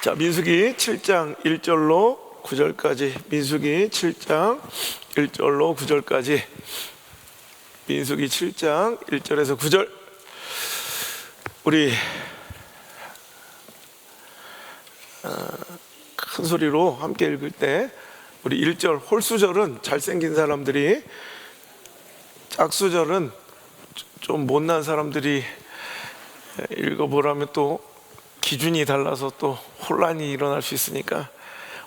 자, 민수기 7장 1절로 9절까지, 민수기 7장 1절로 9절까지, 민수기 7장 1절에서 9절. 우리 큰 소리로 함께 읽을 때 우리 1절 홀수절은 잘생긴 사람들이, 짝수절은 좀 못난 사람들이 읽어보라면 또 기준이 달라서 또 혼란이 일어날 수 있으니까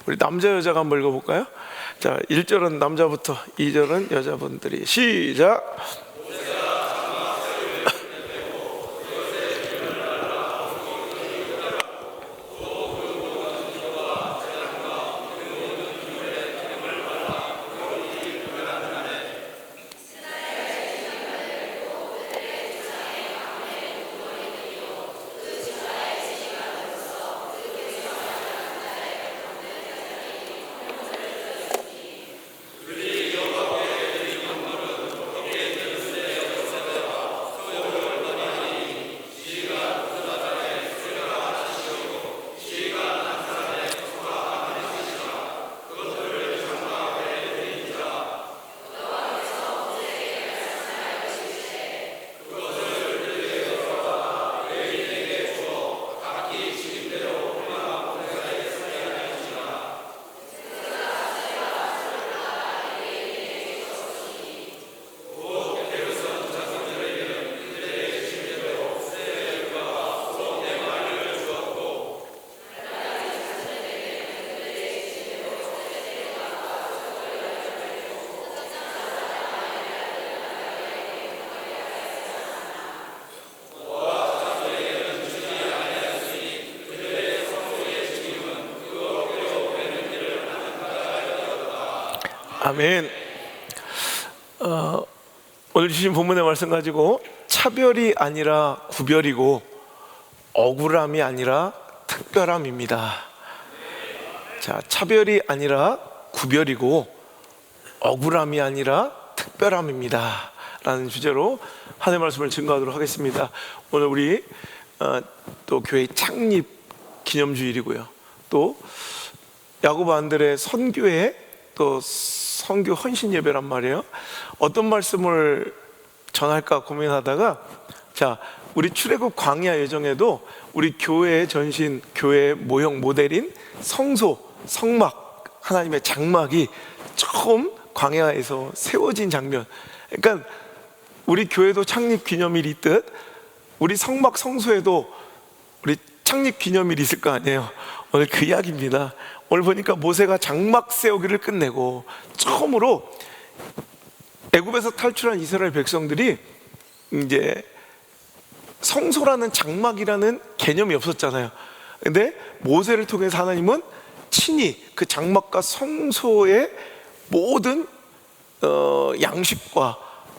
우리 남자 여자가 한번 읽어볼까요? 자, 1절은 남자부터 2절은 여자분들이. 시작. 아멘. 오늘 주신 본문의 말씀 가지고 차별이 아니라 구별이고 억울함이 아니라 특별함입니다. 자, 차별이 아니라 구별이고 억울함이 아니라 특별함입니다 라는 주제로 하나님의 말씀을 증거하도록 하겠습니다. 오늘 우리 또 교회 창립 기념주일이고요, 또 야고보안들의 선교회 또 선교 헌신 예배란 말이에요. 어떤 말씀을 전할까 고민하다가, 자, 우리 출애굽 광야 여정에도 우리 교회의 전신, 교회의 모형 모델인 성소, 성막, 하나님의 장막이 처음 광야에서 세워진 장면. 그러니까 우리 교회도 창립 기념일이 있듯 우리 성막, 성소에도 우리 창립 기념일이 있을 거 아니에요. 오늘 그 이야기입니다. 오늘 보니까 모세가 장막 세우기를 끝내고 처음으로 애굽에서 탈출한 이스라엘 백성들이 이제 성소라는 장막이라는 개념이 없었잖아요. 근데 모세를 통해서 하나님은 친히 그 장막과 성소의 모든 양식과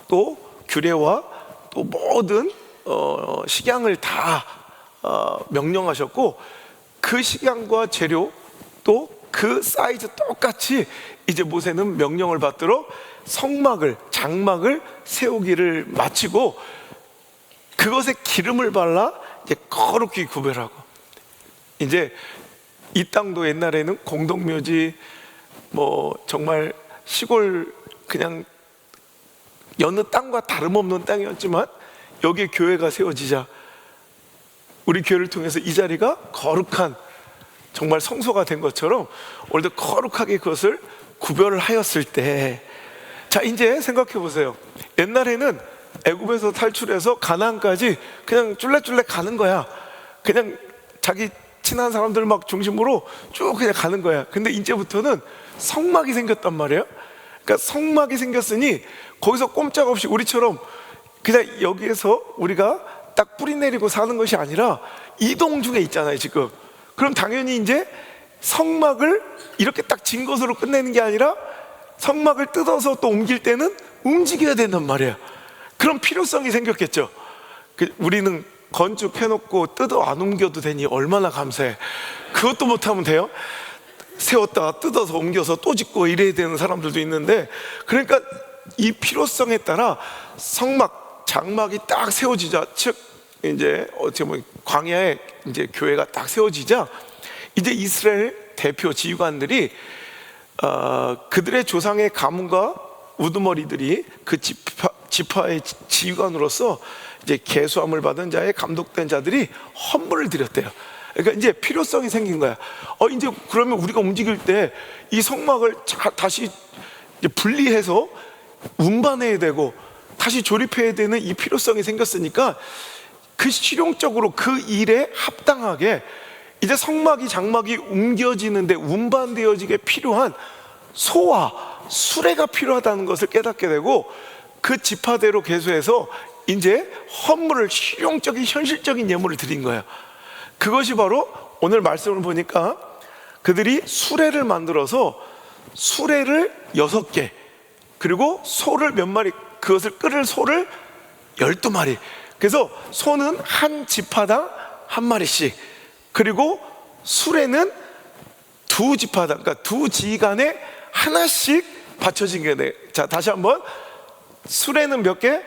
또 규례와 또 모든 식양을 다 명령하셨고, 그 식양과 재료 또 그 사이즈 똑같이 이제 모세는 명령을 받들어 성막을, 장막을 세우기를 마치고 그것에 기름을 발라 이제 거룩히 구별하고, 이제 이 땅도 옛날에는 공동묘지, 뭐 정말 시골 그냥 여느 땅과 다름없는 땅이었지만 여기에 교회가 세워지자 우리 교회를 통해서 이 자리가 거룩한 정말 성소가 된 것처럼 오늘도 거룩하게 그것을 구별을 하였을 때, 자, 이제 생각해 보세요. 옛날에는 애굽에서 탈출해서 가나안까지 그냥 쫄래쫄래 가는 거야. 그냥 자기 친한 사람들 막 중심으로 쭉 그냥 가는 거야. 근데 이제부터는 성막이 생겼단 말이에요. 그러니까 성막이 생겼으니 거기서 꼼짝없이 우리처럼 그냥 여기에서 우리가 딱 뿌리 내리고 사는 것이 아니라 이동 중에 있잖아요 지금. 그럼 당연히 이제 성막을 이렇게 딱 진 것으로 끝내는 게 아니라 성막을 뜯어서 또 옮길 때는 움직여야 된단 말이에요. 그런 필요성이 생겼겠죠. 우리는 건축해놓고 뜯어 안 옮겨도 되니 얼마나 감사해. 그것도 못하면 돼요? 세웠다가 뜯어서 옮겨서 또 짓고 이래야 되는 사람들도 있는데, 그러니까 이 필요성에 따라 성막, 장막이 딱 세워지자, 즉 이제 어떻게 보면 광야에 이제 교회가 딱 세워지자 이제 이스라엘 대표 지휘관들이 그들의 조상의 가문과 우두머리들이 그 지파의 지휘관으로서 이제 계수함을 받은 자의 감독된 자들이 헌물을 드렸대요. 그러니까 이제 필요성이 생긴 거야. 이제 그러면 우리가 움직일 때 이 성막을 다시 이제 분리해서 운반해야 되고 다시 조립해야 되는 이 필요성이 생겼으니까 그 실용적으로 그 일에 합당하게 이제 성막이 장막이 옮겨지는데 운반되어지게 필요한 소와 수레가 필요하다는 것을 깨닫게 되고 그 지파대로 계수해서 이제 헌물을 실용적인 현실적인 예물을 드린 거예요. 그것이 바로 오늘 말씀을 보니까 그들이 수레를 만들어서 수레를 6개 그리고 소를 몇 마리, 그것을 끌을 소를 12마리. 그래서 소는 한 지파당 한 마리씩, 그리고 수레는 두 지파당, 그러니까 두 지휘관에 하나씩 받쳐진 게 돼. 자, 다시 한번. 수레는 몇 개?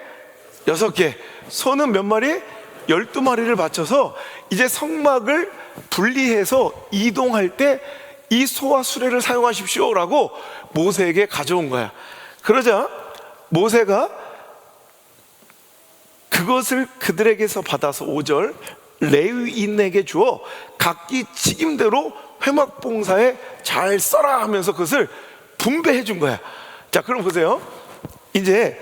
6개. 소는 몇 마리? 12마리를 받쳐서 이제 성막을 분리해서 이동할 때 이 소와 수레를 사용하십시오 라고 모세에게 가져온 거야. 그러자 모세가 그것을 그들에게서 받아서 5절 레위인에게 주어 각기 직임대로 회막봉사에 잘 써라 하면서 그것을 분배해 준 거야. 자, 그럼 보세요. 이제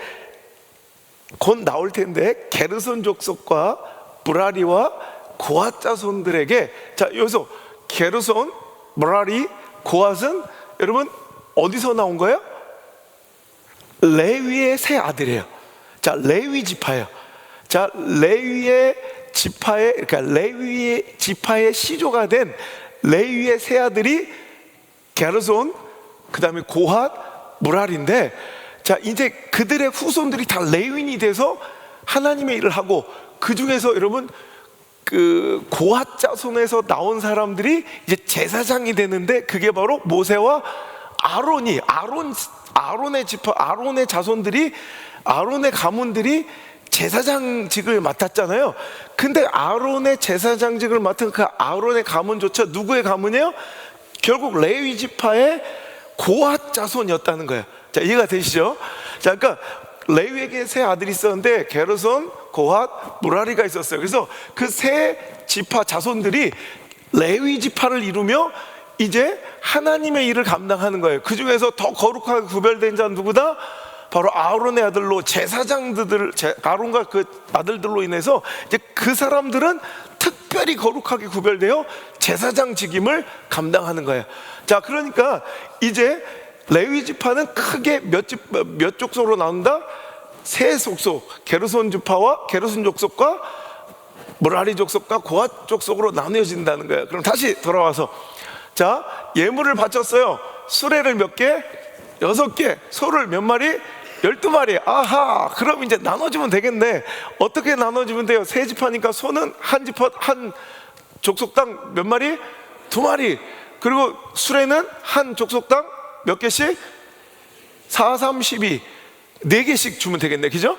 곧 나올 텐데 게르손 족속과 무라리와 고앗 자손들에게, 자, 여기서 게르손, 무라리, 고앗은 여러분 어디서 나온 거예요? 레위의 세 아들이에요. 자, 레위 지파예요. 자, 레위의 지파의, 그러니까 레위의 지파의 시조가 된 레위의 세 아들이 게르손, 그 다음에 고앗, 무라리인데, 자, 이제 그들의 후손들이 다 레위인이 돼서 하나님의 일을 하고, 그 중에서 여러분 그 고앗 자손에서 나온 사람들이 이제 제사장이 되는데, 그게 바로 모세와 아론의 지파, 아론의 자손들이, 아론의 가문들이 제사장직을 맡았잖아요. 근데 아론의 제사장직을 맡은 그 아론의 가문조차 누구의 가문이에요? 결국 레위 지파의 고앗 자손이었다는 거예요. 자, 이해가 되시죠? 자, 그러니까 레위에게 세 아들이 있었는데 게르손, 고앗, 무라리가 있었어요. 그래서 그 세 지파 자손들이 레위 지파를 이루며 이제 하나님의 일을 감당하는 거예요. 그 중에서 더 거룩하게 구별된 자는 누구다? 바로 아론의 아들로 제사장들, 아론과 그 아들들로 인해서 이제 그 사람들은 특별히 거룩하게 구별되어 제사장 직임을 감당하는 거예요. 자, 그러니까 이제 레위 지파는 크게 몇 족속으로 나온다? 세 족속, 게르손 지파와 게르손 족속과 무라리 족속과 고앗 족속으로 나뉘어진다는 거예요. 그럼 다시 돌아와서, 자, 예물을 바쳤어요. 수레를 몇 개? 6개. 소를 몇 마리? 12마리. 아하, 그럼 이제 나눠주면 되겠네. 어떻게 나눠주면 돼요? 세 지파니까 소는 한 지파, 한 족속당 몇 마리? 2마리. 그리고 수레는 한 족속당 몇 개씩? 4, 3, 12. 4개씩 주면 되겠네. 그죠?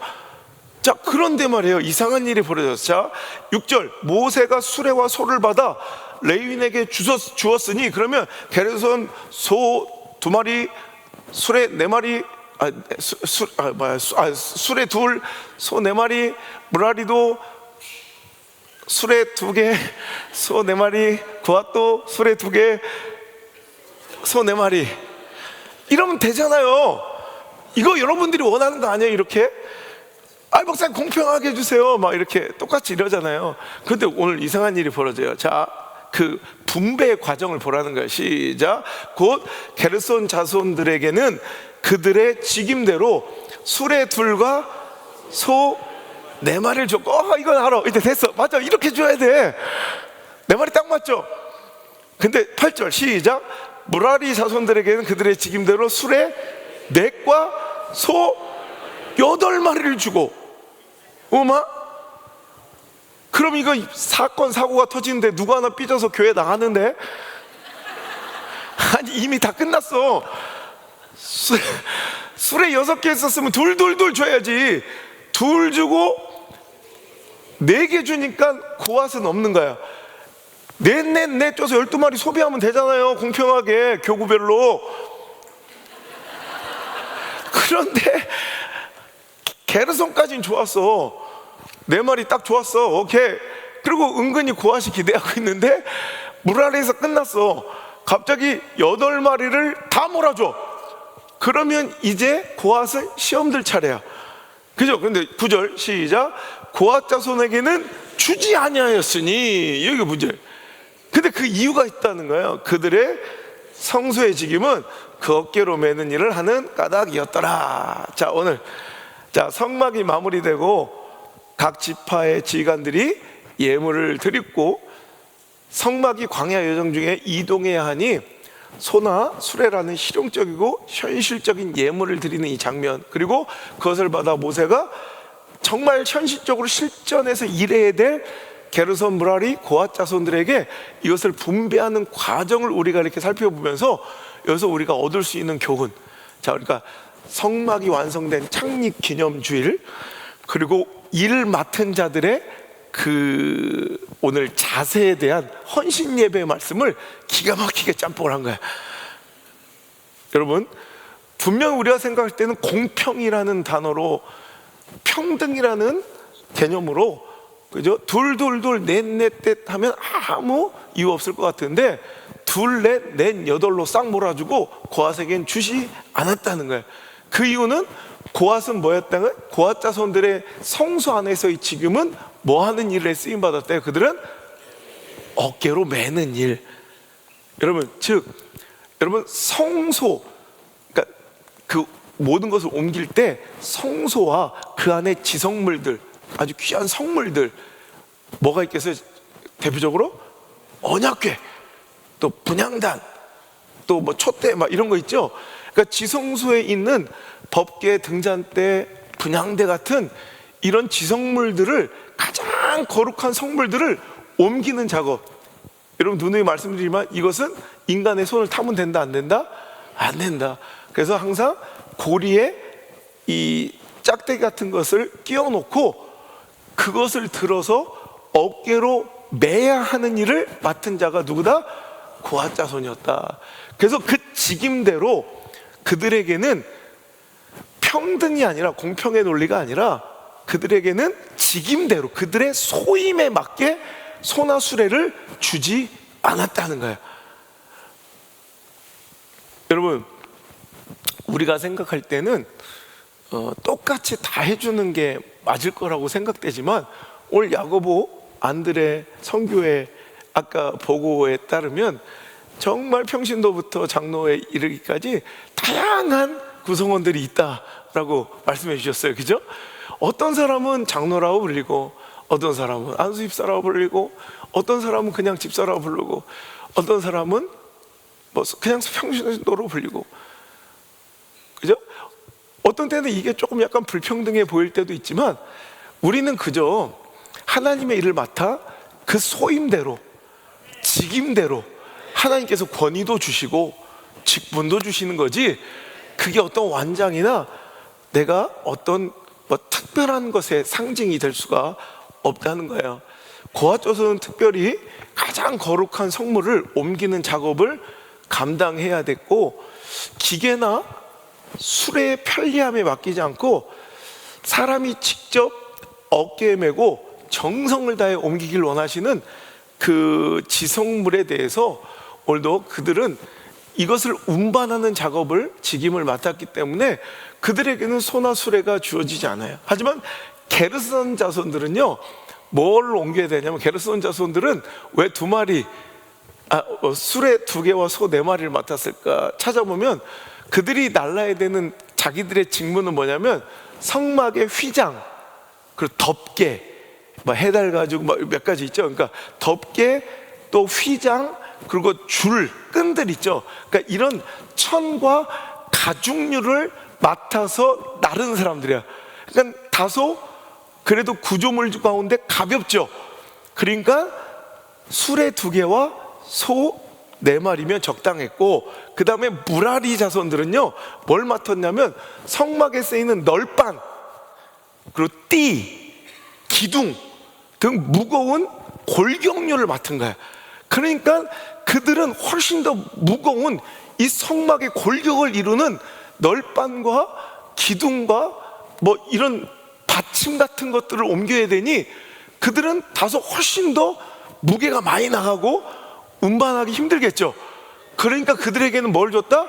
자, 그런데 말이에요, 이상한 일이 벌어졌어요. 자, 6절 모세가 수레와 소를 받아 레위인에게 주었으니, 그러면 게르손 소 2마리, 수레 4마리, 수레 2, 소 4마리, 무라리도 수레 2개, 소 4마리, 고앗도 수레 2개, 소 4마리. 이러면 되잖아요. 이거 여러분들이 원하는 거 아니에요? 이렇게? 목사님 공평하게 해주세요, 막 이렇게 똑같이 이러잖아요. 그런데 오늘 이상한 일이 벌어져요. 자, 그 분배의 과정을 보라는 거예요. 시작. 곧 게르손 자손들에게는 그들의 직임대로 수레 2과 소 4마리를 줬고, 이건 알아. 이제 됐어. 맞아, 이렇게 줘야 돼. 4마리 딱 맞죠? 근데 8절 시작. 무라리 자손들에게는 그들의 직임대로 수레 4과 소 8마리를 주고, 그럼 이거 사건 사고가 터지는데 누구 하나 삐져서 교회 나가는데? 아니, 이미 다 끝났어. 수레 6개 있었으면 둘 줘야지. 2 주고 4개 주니까 고앗은 없는 거야. 넷 쪄서 12마리 소비하면 되잖아요, 공평하게 교구별로. 그런데 게르손까지는 좋았어. 4마리 딱 좋았어. 오케이. 그리고 은근히 고앗이 기대하고 있는데 무라리에서 끝났어. 갑자기 8마리를 다 몰아줘. 그러면 이제 고앗은 시험들 차례야. 그죠? 근데 9절 시작. 고앗 자손에게는 주지 아니하였으니, 여기 문제. 근데 그 이유가 있다는 거예요. 그들의 성소의 직임은 그 어깨로 매는 일을 하는 까닭이었더라. 자, 오늘 성막이 마무리되고 각 지파의 지휘관들이 예물을 드리고 성막이 광야 여정 중에 이동해야 하니 소나 수레라는 실용적이고 현실적인 예물을 드리는 이 장면, 그리고 그것을 받아 모세가 정말 현실적으로 실전에서 일해야 될 게르손, 무라리, 고앗 자손들에게 이것을 분배하는 과정을 우리가 이렇게 살펴보면서 여기서 우리가 얻을 수 있는 교훈. 자, 그러니까 성막이 완성된 창립 기념주일, 그리고 일 맡은 자들의 그 오늘 자세에 대한 헌신 예배의 말씀을 기가 막히게 짬뽕을 한 거야. 여러분, 분명 우리가 생각할 때는 공평이라는 단어로, 평등이라는 개념으로, 그죠? 둘, 넷 하면 아무 이유 없을 것 같은데 넷, 여덟로 싹 몰아주고 고앗에겐 주지 않았다는 거예요. 그 이유는 고앗은 뭐였다는 거예요? 고앗 자손들의 성소 안에서의 지금은 뭐 하는 일에 쓰임 받았대요? 그들은 어깨로 매는 일. 여러분, 즉 여러분, 성소, 그러니까 그 모든 것을 옮길 때 성소와 그 안에 지성물들, 아주 귀한 성물들, 뭐가 있겠어요? 대표적으로 언약궤, 또 분향단, 또 뭐 촛대, 막 이런 거 있죠. 그러니까 지성소에 있는 법궤, 등잔대, 분향대 같은 이런 지성물들을, 가장 거룩한 성물들을 옮기는 작업. 여러분, 누누이 말씀드리지만 이것은 인간의 손을 타면 된다, 안 된다? 안 된다. 그래서 항상 고리에 이 짝대기 같은 것을 끼워 놓고 그것을 들어서 어깨로 매야 하는 일을 맡은 자가 누구다? 고앗 자손이었다. 그래서 그 직임대로 그들에게는 평등이 아니라, 공평의 논리가 아니라, 그들에게는 직임대로 그들의 소임에 맞게 소나 수레를 주지 않았다는 거예요. 여러분, 우리가 생각할 때는 똑같이 다 해주는 게 맞을 거라고 생각되지만, 오늘 야고보 안드레 선교회 아까 보고에 따르면 정말 평신도부터 장로에 이르기까지 다양한 구성원들이 있다라고 말씀해 주셨어요. 그죠? 어떤 사람은 장로라고 불리고, 어떤 사람은 안수집사라고 불리고, 어떤 사람은 그냥 집사라고 부르고, 어떤 사람은 뭐 그냥 평신도로 불리고, 그죠? 어떤 때는 이게 조금 약간 불평등해 보일 때도 있지만, 우리는 그저 하나님의 일을 맡아 그 소임대로, 직임대로 하나님께서 권위도 주시고 직분도 주시는 거지, 그게 어떤 완장이나 내가 어떤 뭐 특별한 것의 상징이 될 수가 없다는 거예요. 고앗 자손은 특별히 가장 거룩한 성물을 옮기는 작업을 감당해야 됐고, 기계나 수레의 편리함에 맡기지 않고 사람이 직접 어깨에 메고 정성을 다해 옮기길 원하시는 그 지성물에 대해서 오늘도 그들은 이것을 운반하는 작업을, 직임을 맡았기 때문에 그들에게는 소나 수레가 주어지지 않아요. 하지만 게르손 자손들은요, 뭘 옮겨야 되냐면, 게르손 자손들은 왜 수레 2개와 소 4마리를 맡았을까 찾아보면, 그들이 날라야 되는 자기들의 직무는 뭐냐면 성막의 휘장, 그리고 덮개, 뭐 해달 가지고 몇 가지 있죠. 그러니까 덮개, 또 휘장, 그리고 줄, 끈들 있죠. 그러니까 이런 천과 가죽류를 맡아서 나르는 사람들이야. 그러니까 다소 그래도 구조물 가운데 가볍죠. 그러니까 수레 2개와 소 4마리면 적당했고, 그 다음에 무라리 자손들은요, 뭘 맡았냐면 성막에 쓰이는 널빤, 그리고 띠, 기둥 등 무거운 골격류를 맡은 거야. 그러니까 그들은 훨씬 더 무거운 이 성막의 골격을 이루는 널판과 기둥과 뭐 이런 받침 같은 것들을 옮겨야 되니 그들은 다소 훨씬 더 무게가 많이 나가고 운반하기 힘들겠죠. 그러니까 그들에게는 뭘 줬다?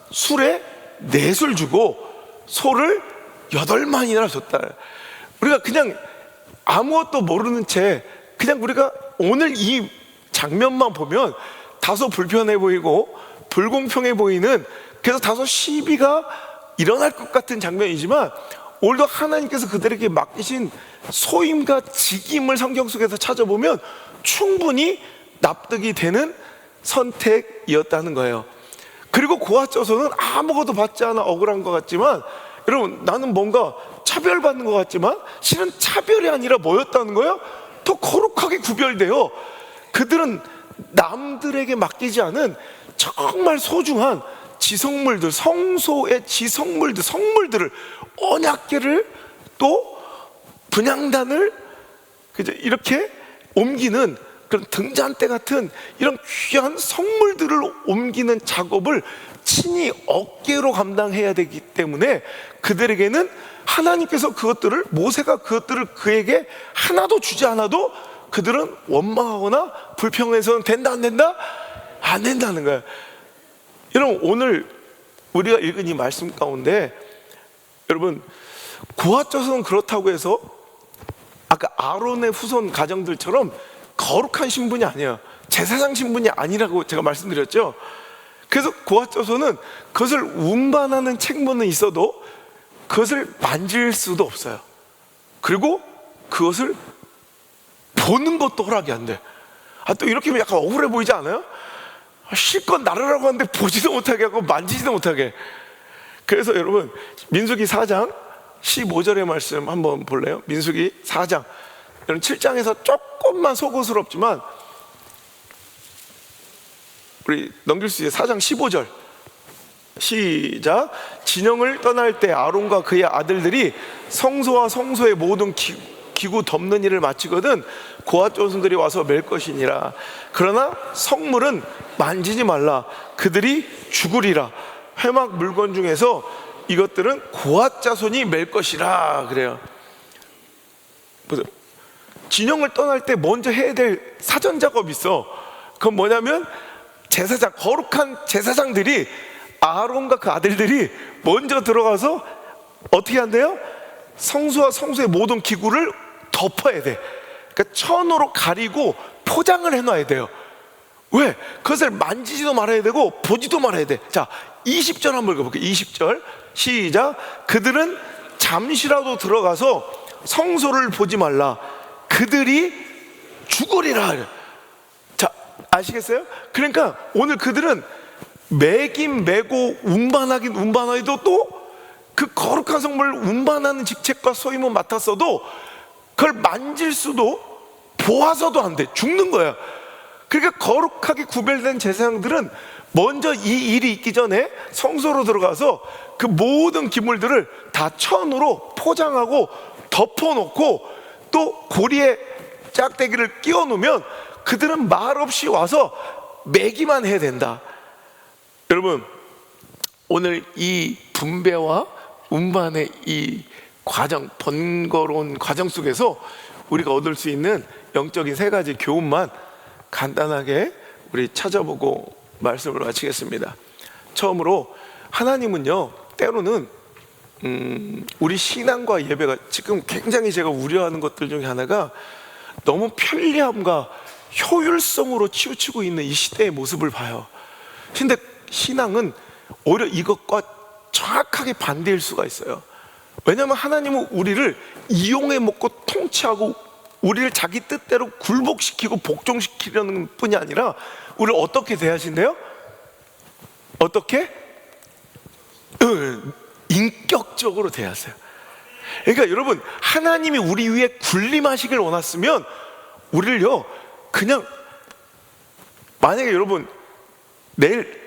술에 넷을 주고 소를 8마리나 줬다. 우리가 그냥 아무것도 모르는 채 그냥 우리가 오늘 이 장면만 보면 다소 불편해 보이고 불공평해 보이는, 그래서 다소 시비가 일어날 것 같은 장면이지만 오늘도 하나님께서 그들에게 맡기신 소임과 직임을 성경 속에서 찾아보면 충분히 납득이 되는 선택이었다는 거예요. 그리고 고아져서는 아무것도 받지 않아 억울한 것 같지만, 여러분, 나는 뭔가 차별받는 것 같지만 실은 차별이 아니라 뭐였다는 거예요? 더 거룩하게 구별돼요. 그들은 남들에게 맡기지 않은 정말 소중한 지성물들, 성소의 지성물들, 성물들을, 언약궤를 또 분향단을 이렇게 옮기는 그런 등잔대 같은 이런 귀한 성물들을 옮기는 작업을 친히 어깨로 감당해야 되기 때문에 그들에게는 하나님께서 그것들을, 모세가 그것들을 그에게 하나도 주지 않아도 그들은 원망하거나 불평해서는 된다 안 된다? 안 된다는 거예요. 여러분, 오늘 우리가 읽은 이 말씀 가운데 여러분, 고아져서는 그렇다고 해서 아까 아론의 후손 가정들처럼 거룩한 신분이 아니에요. 제사장 신분이 아니라고 제가 말씀드렸죠. 그래서 고아져서는 그것을 운반하는 책무는 있어도 그것을 만질 수도 없어요. 그리고 그것을 보는 것도 허락이 안 돼. 또 이렇게 하면 약간 억울해 보이지 않아요? 실컷 나르라고 하는데 보지도 못하게 하고 만지지도 못하게. 그래서 여러분, 민수기 4장 15절의 말씀 한번 볼래요? 민수기 4장, 여러분 7장에서 조금만 속옷스럽지만 우리 넘길 수 있어요. 4장 15절 시작. 진영을 떠날 때 아론과 그의 아들들이 성소와 성소의 모든 기구 덮는 일을 마치거든 고앗 조손들이 와서 맬 것이니라. 그러나 성물은 만지지 말라. 그들이 죽으리라. 회막 물건 중에서 이것들은 고앗 자손이 맬 것이라. 그래요. 보세요. 진영을 떠날 때 먼저 해야 될 사전 작업이 있어. 그건 뭐냐면 제사장, 거룩한 제사장들이, 아론과 그 아들들이 먼저 들어가서 어떻게 한대요? 성소와 성소의 모든 기구를 덮어야 돼. 그러니까 천으로 가리고 포장을 해놔야 돼요. 왜? 그것을 만지지도 말아야 되고 보지도 말아야 돼. 자, 20절 한번 읽어볼게요. 20절 시작. 그들은 잠시라도 들어가서 성소를 보지 말라. 그들이 죽으리라. 자, 아시겠어요? 그러니까 오늘 그들은 매긴 매고 운반하긴 운반하기도 또 그 거룩한 성물을 운반하는 직책과 소임을 맡았어도 그걸 만질 수도 보아서도 안 돼. 죽는 거야. 그러니까 거룩하게 구별된 제사장들은 먼저 이 일이 있기 전에 성소로 들어가서 그 모든 기물들을 다 천으로 포장하고 덮어놓고 또 고리에 짝대기를 끼워 놓으면 그들은 말없이 와서 매기만 해야 된다. 여러분, 오늘 이 분배와 운반의 이 과정, 번거로운 과정 속에서 우리가 얻을 수 있는 영적인 3가지 교훈만 간단하게 우리 찾아보고 말씀을 마치겠습니다. 처음으로, 하나님은요 때로는 우리 신앙과 예배가, 지금 굉장히 제가 우려하는 것들 중에 하나가 너무 편리함과 효율성으로 치우치고 있는 이 시대의 모습을 봐요. 근데 신앙은 오히려 이것과 정확하게 반대일 수가 있어요. 왜냐하면 하나님은 우리를 이용해 먹고 통치하고 우리를 자기 뜻대로 굴복시키고 복종시키려는 뿐이 아니라 우리를 어떻게 대하신대요? 어떻게? 인격적으로 대하세요. 그러니까 여러분, 하나님이 우리 위에 군림하시길 원했으면 우리를요 그냥, 만약에 여러분 내일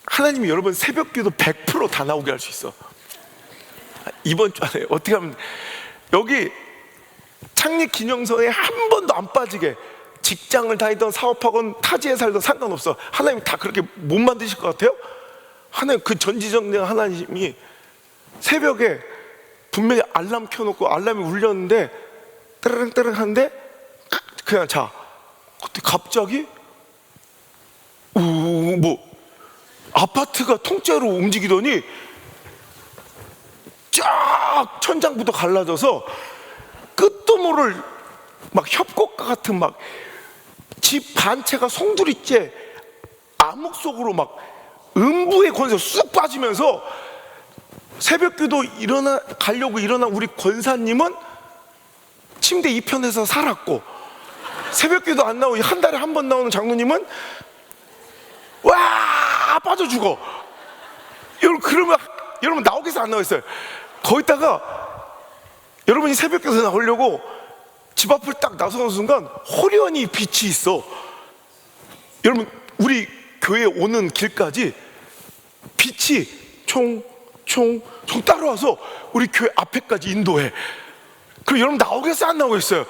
하나님이 여러분 새벽기도 100% 다 나오게 할 수 있어. 이번 주 안에 어떻게 하면 여기 창립 기념서에 한 번도 안 빠지게 직장을 다니던 사업하건 타지에 살던 상관없어. 하나님 다 그렇게 못 만드실 것 같아요? 하나님, 그 전지전능 하나님이 새벽에 분명히 알람 켜놓고 알람이 울렸는데 따르릉따르릉 하는데 그냥 자. 그때 갑자기 뭐 아파트가 통째로 움직이더니 쫙 천장부터 갈라져서 끝도 모를 막 협곡과 같은 막 집 반 채가 송두리째 암흑 속으로 막 음부의 권세 쑥 빠지면서 새벽기도 가려고 일어난 우리 권사님은 침대 2편에서 살았고, 새벽기도 안 나오고 한 달에 한 번 나오는 장로님은 와 빠져 죽어. 그러면 여러분 나오겠어요, 안 나오겠어요? 거기다가 여러분이 새벽기도 나오려고 집 앞을 딱 나서는 순간 호련히 빛이 있어. 여러분, 우리 교회 오는 길까지 빛이 총 따라와서 우리 교회 앞에까지 인도해. 그럼 여러분 나오겠어요, 안 나오겠어요?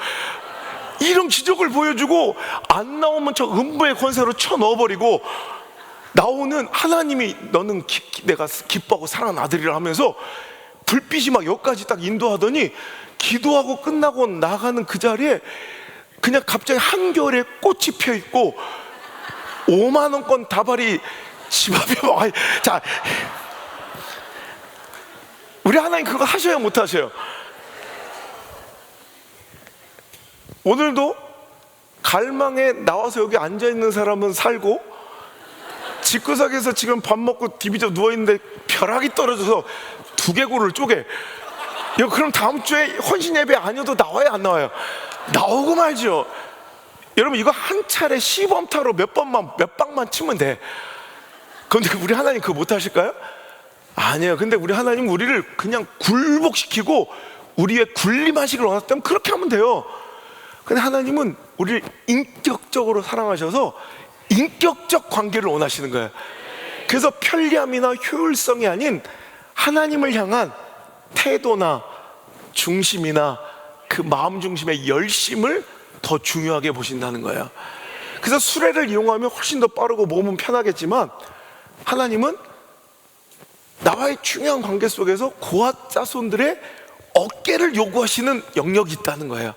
이런 기적을 보여주고, 안 나오면 저 음부의 권세로 쳐 넣어버리고, 나오는 하나님이 너는 내가 기뻐하고 사랑하는 아들이라 하면서 불빛이 막 여기까지 딱 인도하더니, 기도하고 끝나고 나가는 그 자리에 그냥 갑자기 한겨울에 꽃이 펴있고 5만 원권 다발이 집 앞에 와. 자, 우리 하나님 그거 하셔요, 못 하셔요? 오늘도 갈망에 나와서 여기 앉아있는 사람은 살고, 집구석에서 지금 밥 먹고 디비져 누워있는데 벼락이 떨어져서 두개골을 쪼개. 그럼 다음 주에 헌신 예배 아니어도 나와요, 안 나와요? 나오고 말죠. 여러분, 이거 한 차례 시범타로 몇 방만 치면 돼. 그런데 우리 하나님 그거 못 하실까요? 아니에요. 근데 우리 하나님 우리를 그냥 굴복시키고 우리의 군림하시기를 원하셨다면 그렇게 하면 돼요. 근데 하나님은 우리를 인격적으로 사랑하셔서 인격적 관계를 원하시는 거예요. 그래서 편리함이나 효율성이 아닌 하나님을 향한 태도나 중심이나 그 마음 중심의 열심을 더 중요하게 보신다는 거예요. 그래서 수레를 이용하면 훨씬 더 빠르고 몸은 편하겠지만, 하나님은 나와의 중요한 관계 속에서 고아 자손들의 어깨를 요구하시는 영역이 있다는 거예요.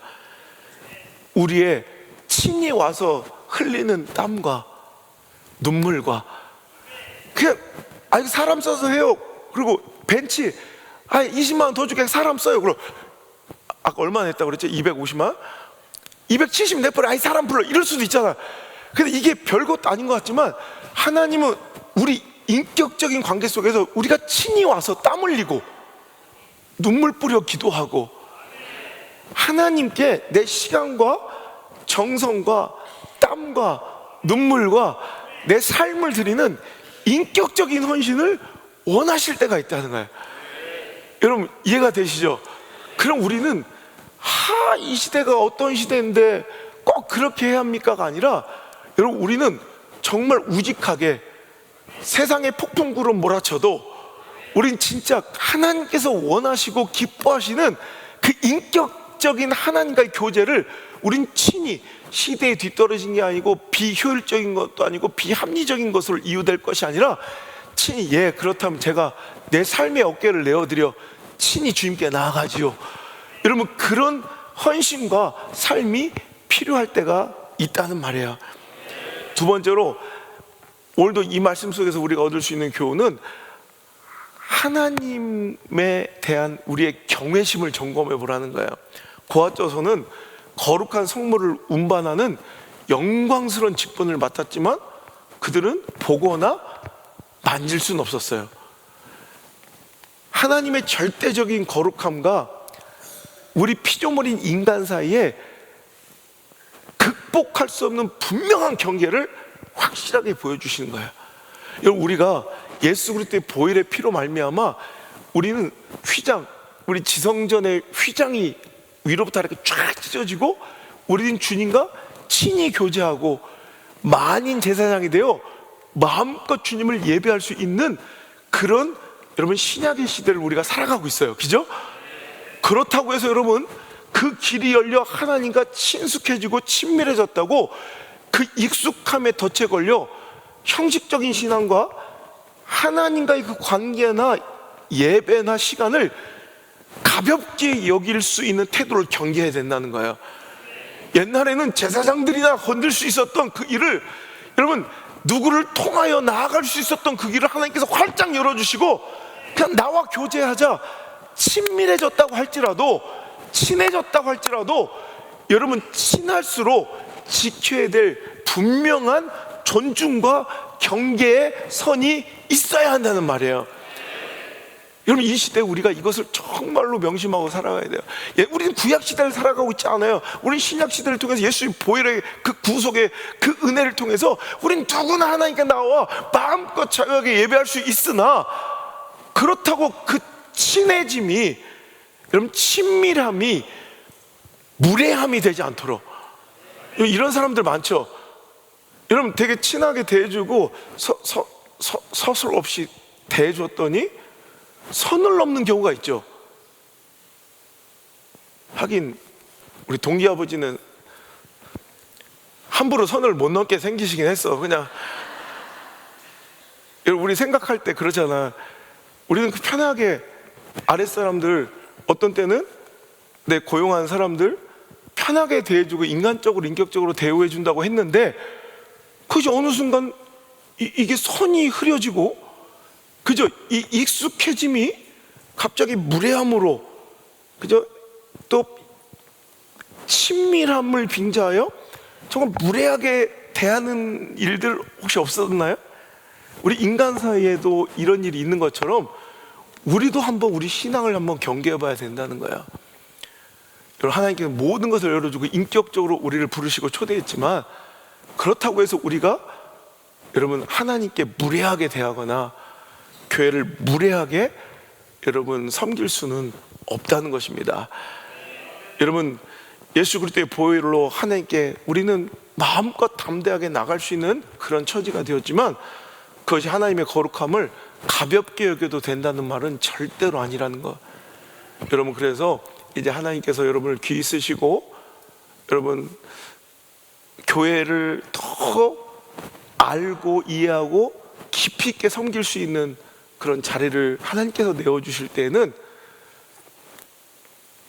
우리의 친히 와서 흘리는 땀과 눈물과, 그냥 사람 써서 해요. 그리고 벤치 20만 원 더 줄게, 사람 써요. 그럼 아까 얼마나 했다고 그랬지? 250만 원? 270 내버려, 사람 불러, 이럴 수도 있잖아. 근데 이게 별것도 아닌 것 같지만, 하나님은 우리 인격적인 관계 속에서 우리가 친히 와서 땀 흘리고 눈물 뿌려 기도하고 하나님께 내 시간과 정성과 땀과 눈물과 내 삶을 드리는 인격적인 헌신을 원하실 때가 있다는 거예요. 여러분, 이해가 되시죠? 그럼 우리는 이 시대가 어떤 시대인데 꼭 그렇게 해야 합니까가 아니라, 여러분, 우리는 정말 우직하게 세상의 폭풍구름 몰아쳐도 우린 진짜 하나님께서 원하시고 기뻐하시는 그 인격적인 하나님과의 교제를 우린 친히, 시대에 뒤떨어진 게 아니고 비효율적인 것도 아니고 비합리적인 것을 이유될 것이 아니라 친히, 그렇다면 제가 내 삶의 어깨를 내어드려 친히 주님께 나아가지요. 여러분, 그런 헌신과 삶이 필요할 때가 있다는 말이에요. 두 번째로, 오늘도 이 말씀 속에서 우리가 얻을 수 있는 교훈은 하나님에 대한 우리의 경외심을 점검해 보라는 거예요. 고아자손은 거룩한 성물을 운반하는 영광스러운 직분을 맡았지만 그들은 보거나 만질 수는 없었어요. 하나님의 절대적인 거룩함과 우리 피조물인 인간 사이에 극복할 수 없는 분명한 경계를 확실하게 보여주시는 거예요. 여러분, 우리가 예수 그리스도의 보혈의 피로 말미암아 우리는 우리 지성전의 휘장이 위로부터 이렇게 쫙 찢어지고 우리는 주님과 친히 교제하고 만인 제사장이 되어 마음껏 주님을 예배할 수 있는 그런, 여러분, 신약의 시대를 우리가 살아가고 있어요. 그죠? 그렇다고 해서 여러분, 그 길이 열려 하나님과 친숙해지고 친밀해졌다고 그 익숙함에 덫에 걸려 형식적인 신앙과 하나님과의 그 관계나 예배나 시간을 가볍게 여길 수 있는 태도를 경계해야 된다는 거예요. 옛날에는 제사장들이나 건들 수 있었던 그 일을, 여러분, 누구를 통하여 나아갈 수 있었던 그 길을 하나님께서 활짝 열어주시고 그냥 나와 교제하자, 친밀해졌다고 할지라도, 친해졌다고 할지라도 여러분, 친할수록 지켜야 될 분명한 존중과 경계의 선이 있어야 한다는 말이에요. 여러분, 이 시대에 우리가 이것을 정말로 명심하고 살아가야 돼요. 우리는 구약 시대를 살아가고 있지 않아요. 우리는 신약 시대를 통해서 예수의 보혈의 그 구속의 그 은혜를 통해서 우리는 누구나 하나님께 나와 마음껏 자유하게 예배할 수 있으나, 그렇다고 그 친해짐이, 여러분, 친밀함이 무례함이 되지 않도록. 이런 사람들 많죠. 여러분, 되게 친하게 대해주고 서술 없이 대해줬더니 선을 넘는 경우가 있죠. 하긴 우리 동기 아버지는 함부로 선을 못 넘게 생기시긴 했어. 그냥 우리 생각할 때 그러잖아. 우리는 그 편하게 아랫사람들, 어떤 때는 내 고용한 사람들 편하게 대해주고 인간적으로 인격적으로 대우해준다고 했는데, 그저 어느 순간 이게 선이 흐려지고, 그저 이 익숙해짐이 갑자기 무례함으로, 그저 또 친밀함을 빙자하여 정말 무례하게 대하는 일들 혹시 없었나요? 우리 인간 사이에도 이런 일이 있는 것처럼 우리도 한번 우리 신앙을 한번 경계해 봐야 된다는 거야. 하나님께서 모든 것을 열어주고 인격적으로 우리를 부르시고 초대했지만, 그렇다고 해서 우리가 여러분 하나님께 무례하게 대하거나 교회를 무례하게 여러분 섬길 수는 없다는 것입니다. 여러분, 예수 그리스도의 보혈로 하나님께 우리는 마음껏 담대하게 나갈 수 있는 그런 처지가 되었지만, 그것이 하나님의 거룩함을 가볍게 여겨도 된다는 말은 절대로 아니라는 것. 여러분, 그래서 이제 하나님께서 여러분을 귀히 쓰시고 여러분 교회를 더 알고 이해하고 깊이 있게 섬길 수 있는 그런 자리를 하나님께서 내어주실 때는,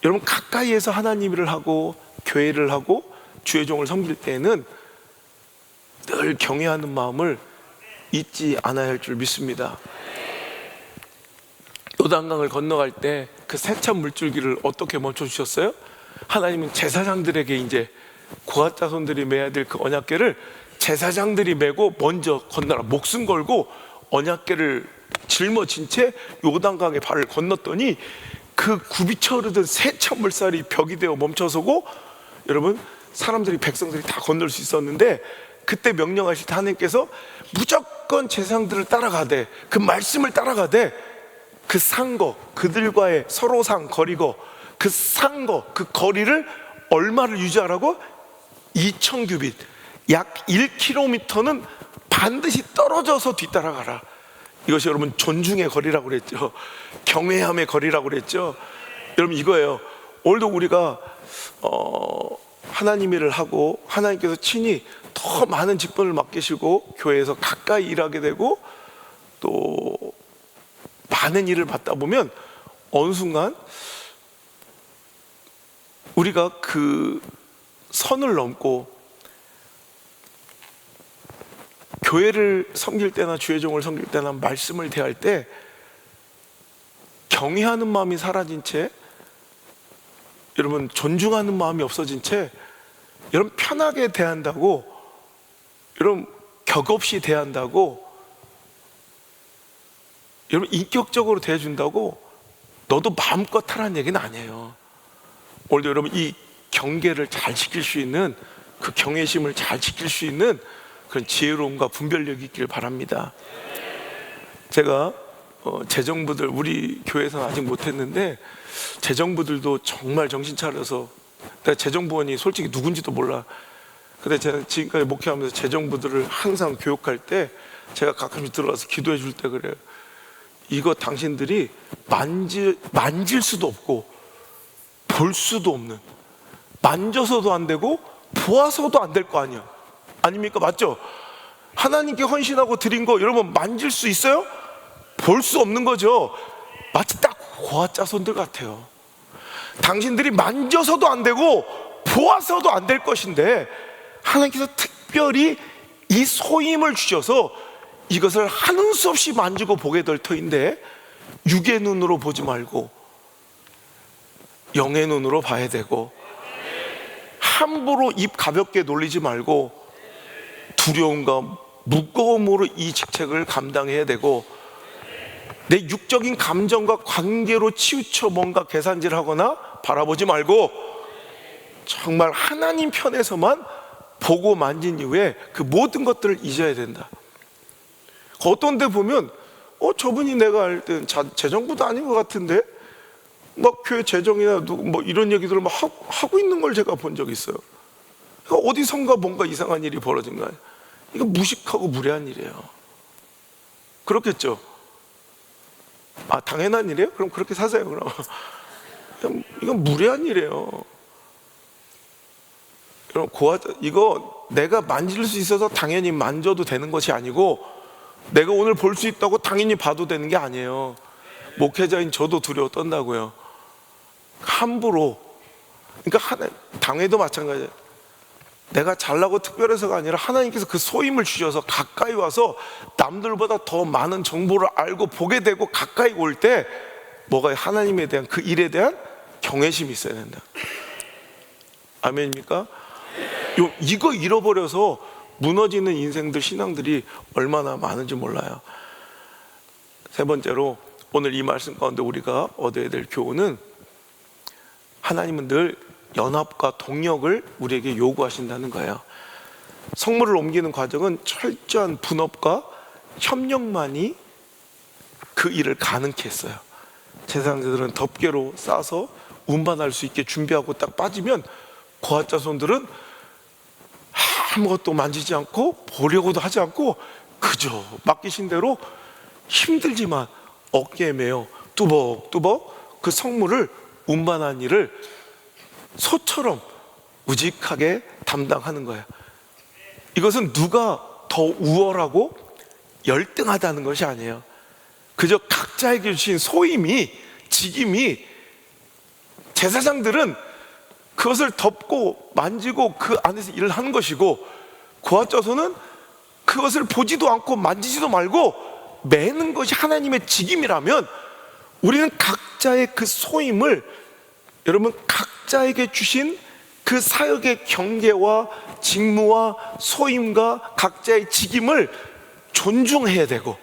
여러분 가까이에서 하나님 일을 하고 교회를 하고 주의 종을 섬길 때에는 늘 경외하는 마음을 잊지 않아야 할 줄 믿습니다. 요단강을 건너갈 때 그 세찬 물줄기를 어떻게 멈춰주셨어요? 하나님은 제사장들에게 이제 고앗 자손들이 매야 될 그 언약궤를 제사장들이 메고 먼저 건너라, 목숨 걸고 언약궤를 짊어진 채 요단강에 발을 건넜더니 그 굽이쳐 흐르던 세찬 물살이 벽이 되어 멈춰서고, 여러분 사람들이, 백성들이 다 건널 수 있었는데, 그때 명령하실 때 하나님께서 무조건 제사장들을 따라가되, 그 말씀을 따라가되, 그 상거, 그들과의 서로상 거리고 그 상거, 그 거리를 얼마를 유지하라고? 2000규빗, 약 1km는 반드시 떨어져서 뒤따라가라. 이것이 여러분 존중의 거리라고 그랬죠. 경외함의 거리라고 그랬죠. 여러분 이거예요. 오늘도 우리가 하나님 일을 하고 하나님께서 친히 더 많은 직분을 맡기시고 교회에서 가까이 일하게 되고 또 많은 일을 받다 보면 어느 순간 우리가 그 선을 넘고 교회를 섬길 때나 주의 종을 섬길 때나 말씀을 대할 때 경외하는 마음이 사라진 채, 여러분 존중하는 마음이 없어진 채, 여러분 편하게 대한다고, 여러분 격없이 대한다고, 여러분 인격적으로 대해준다고 너도 마음껏 하라는 얘기는 아니에요. 오늘도 여러분 이 경계를 잘 지킬 수 있는, 그 경외심을 잘 지킬 수 있는 그런 지혜로움과 분별력이 있길 바랍니다. 제가 재정부들, 우리 교회에서는 아직 못했는데 재정부들도 정말 정신 차려서, 내가 재정부원이 솔직히 누군지도 몰라. 근데 제가 지금까지 목회하면서 재정부들을 항상 교육할 때 제가 가끔씩 들어가서 기도해 줄 때 그래요. 이거 당신들이 만질 수도 없고 볼 수도 없는 만져서도 안 되고 보아서도 안 될 거 아니야. 아닙니까? 맞죠? 하나님께 헌신하고 드린 거 여러분 만질 수 있어요? 볼 수 없는 거죠. 마치 딱 고아 자손들 같아요. 당신들이 만져서도 안 되고 보아서도 안 될 것인데 하나님께서 특별히 이 소임을 주셔서 이것을 하는 수 없이 만지고 보게 될 터인데, 육의 눈으로 보지 말고 영의 눈으로 봐야 되고, 함부로 입 가볍게 놀리지 말고 두려움과 무거움으로 이 직책을 감당해야 되고, 내 육적인 감정과 관계로 치우쳐 뭔가 계산질하거나 바라보지 말고 정말 하나님 편에서만 보고 만진 이후에 그 모든 것들을 잊어야 된다. 어떤 데 보면 저분이 내가 알 땐 재정부도 아닌 것 같은데 막 교회 재정이나 뭐 이런 얘기들을 막 하고 있는 걸 제가 본 적이 있어요. 그러니까 어디선가 뭔가 이상한 일이 벌어진 거예요. 이거 무식하고 무례한 일이에요. 그렇겠죠? 당연한 일이에요? 그럼 그렇게 사세요. 그럼 이건 무례한 일이에요. 여러분, 이거 내가 만질 수 있어서 당연히 만져도 되는 것이 아니고, 내가 오늘 볼 수 있다고 당연히 봐도 되는 게 아니에요. 목회자인 저도 두려워 떤다고요. 함부로. 그러니까 당회도 마찬가지예요. 내가 잘나고 특별해서가 아니라 하나님께서 그 소임을 주셔서 가까이 와서 남들보다 더 많은 정보를 알고 보게 되고 가까이 올 때 뭐가 하나님에 대한 그 일에 대한 경외심이 있어야 된다. 아멘입니까? 이거 잃어버려서 무너지는 인생들, 신앙들이 얼마나 많은지 몰라요. 세 번째로 오늘 이 말씀 가운데 우리가 얻어야 될 교훈은, 하나님은 늘 연합과 동력을 우리에게 요구하신다는 거예요. 성물을 옮기는 과정은 철저한 분업과 협력만이 그 일을 가능케 했어요. 제사장들은 덮개로 싸서 운반할 수 있게 준비하고 딱 빠지면 고아 자손들은 아무것도 만지지 않고 보려고도 하지 않고 그저 맡기신 대로 힘들지만 어깨에 메어 뚜벅뚜벅 그 성물을 운반한 일을 소처럼 우직하게 담당하는 거예요. 이것은 누가 더 우월하고 열등하다는 것이 아니에요. 그저 각자에게 주신 소임이, 직임이, 제사장들은 그것을 덮고 만지고 그 안에서 일을 하는 것이고, 고아 자손은 그것을 보지도 않고 만지지도 말고 매는 것이 하나님의 직임이라면, 우리는 각자의 그 소임을, 여러분 각자에게 주신 그 사역의 경계와 직무와 소임과 각자의 직임을 존중해야 되고,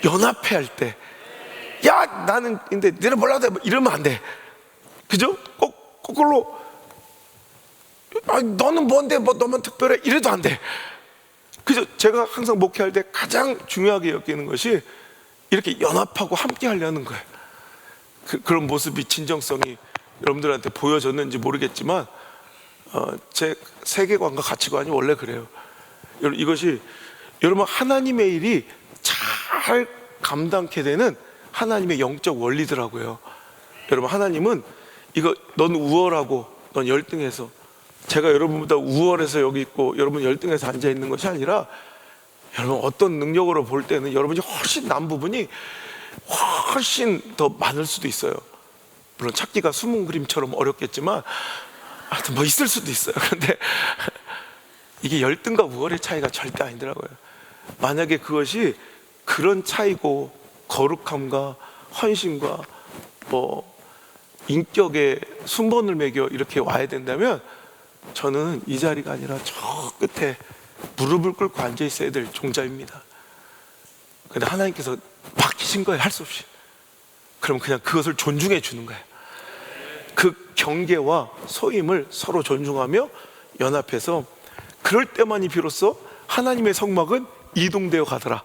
연합해야 할 때, 야 나는 근데 너는 몰라도 이러면 안 돼. 그죠? 거꾸로 너는 뭔데 뭐 너만 특별해 이래도 안 돼. 그죠? 제가 항상 목회할 때 가장 중요하게 여기는 것이 이렇게 연합하고 함께 하려는 거예요. 그런 모습이, 진정성이 여러분들한테 보여졌는지 모르겠지만 제 세계관과 가치관이 원래 그래요. 이것이 여러분 하나님의 일이 잘 감당케 되는 하나님의 영적 원리더라고요. 여러분 하나님은 이거 넌 우월하고 넌 열등해서, 제가 여러분보다 우월해서 여기 있고 여러분 열등해서 앉아 있는 것이 아니라, 여러분 어떤 능력으로 볼 때는 여러분이 훨씬 난 부분이 훨씬 더 많을 수도 있어요. 물론 찾기가 숨은 그림처럼 어렵겠지만 하여튼 뭐 있을 수도 있어요. 그런데 이게 열등과 우월의 차이가 절대 아니더라고요. 만약에 그것이 그런 차이고 거룩함과 헌신과 뭐 인격의 순번을 매겨 이렇게 와야 된다면, 저는 이 자리가 아니라 저 끝에 무릎을 꿇고 앉아 있어야 될 종자입니다. 근데 하나님께서 맡기신 거예요, 할 수 없이. 그럼 그냥 그것을 존중해 주는 거예요. 그 경계와 소임을 서로 존중하며 연합해서, 그럴 때만이 비로소 하나님의 성막은 이동되어 가더라.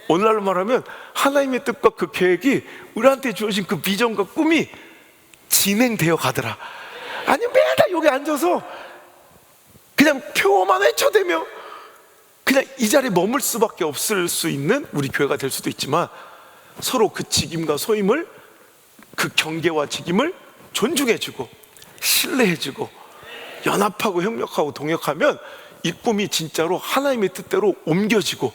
오늘날로 말하면 하나님의 뜻과 그 계획이, 우리한테 주어진 그 비전과 꿈이 진행되어 가더라. 아니 매달 여기 앉아서 그냥 표어만 외쳐대며 그냥 이 자리에 머물 수밖에 없을 수 있는 우리 교회가 될 수도 있지만, 서로 그 직임과 소임을, 그 경계와 직임을 존중해주고 신뢰해주고 연합하고 협력하고 동역하면 이 꿈이 진짜로 하나님의 뜻대로 옮겨지고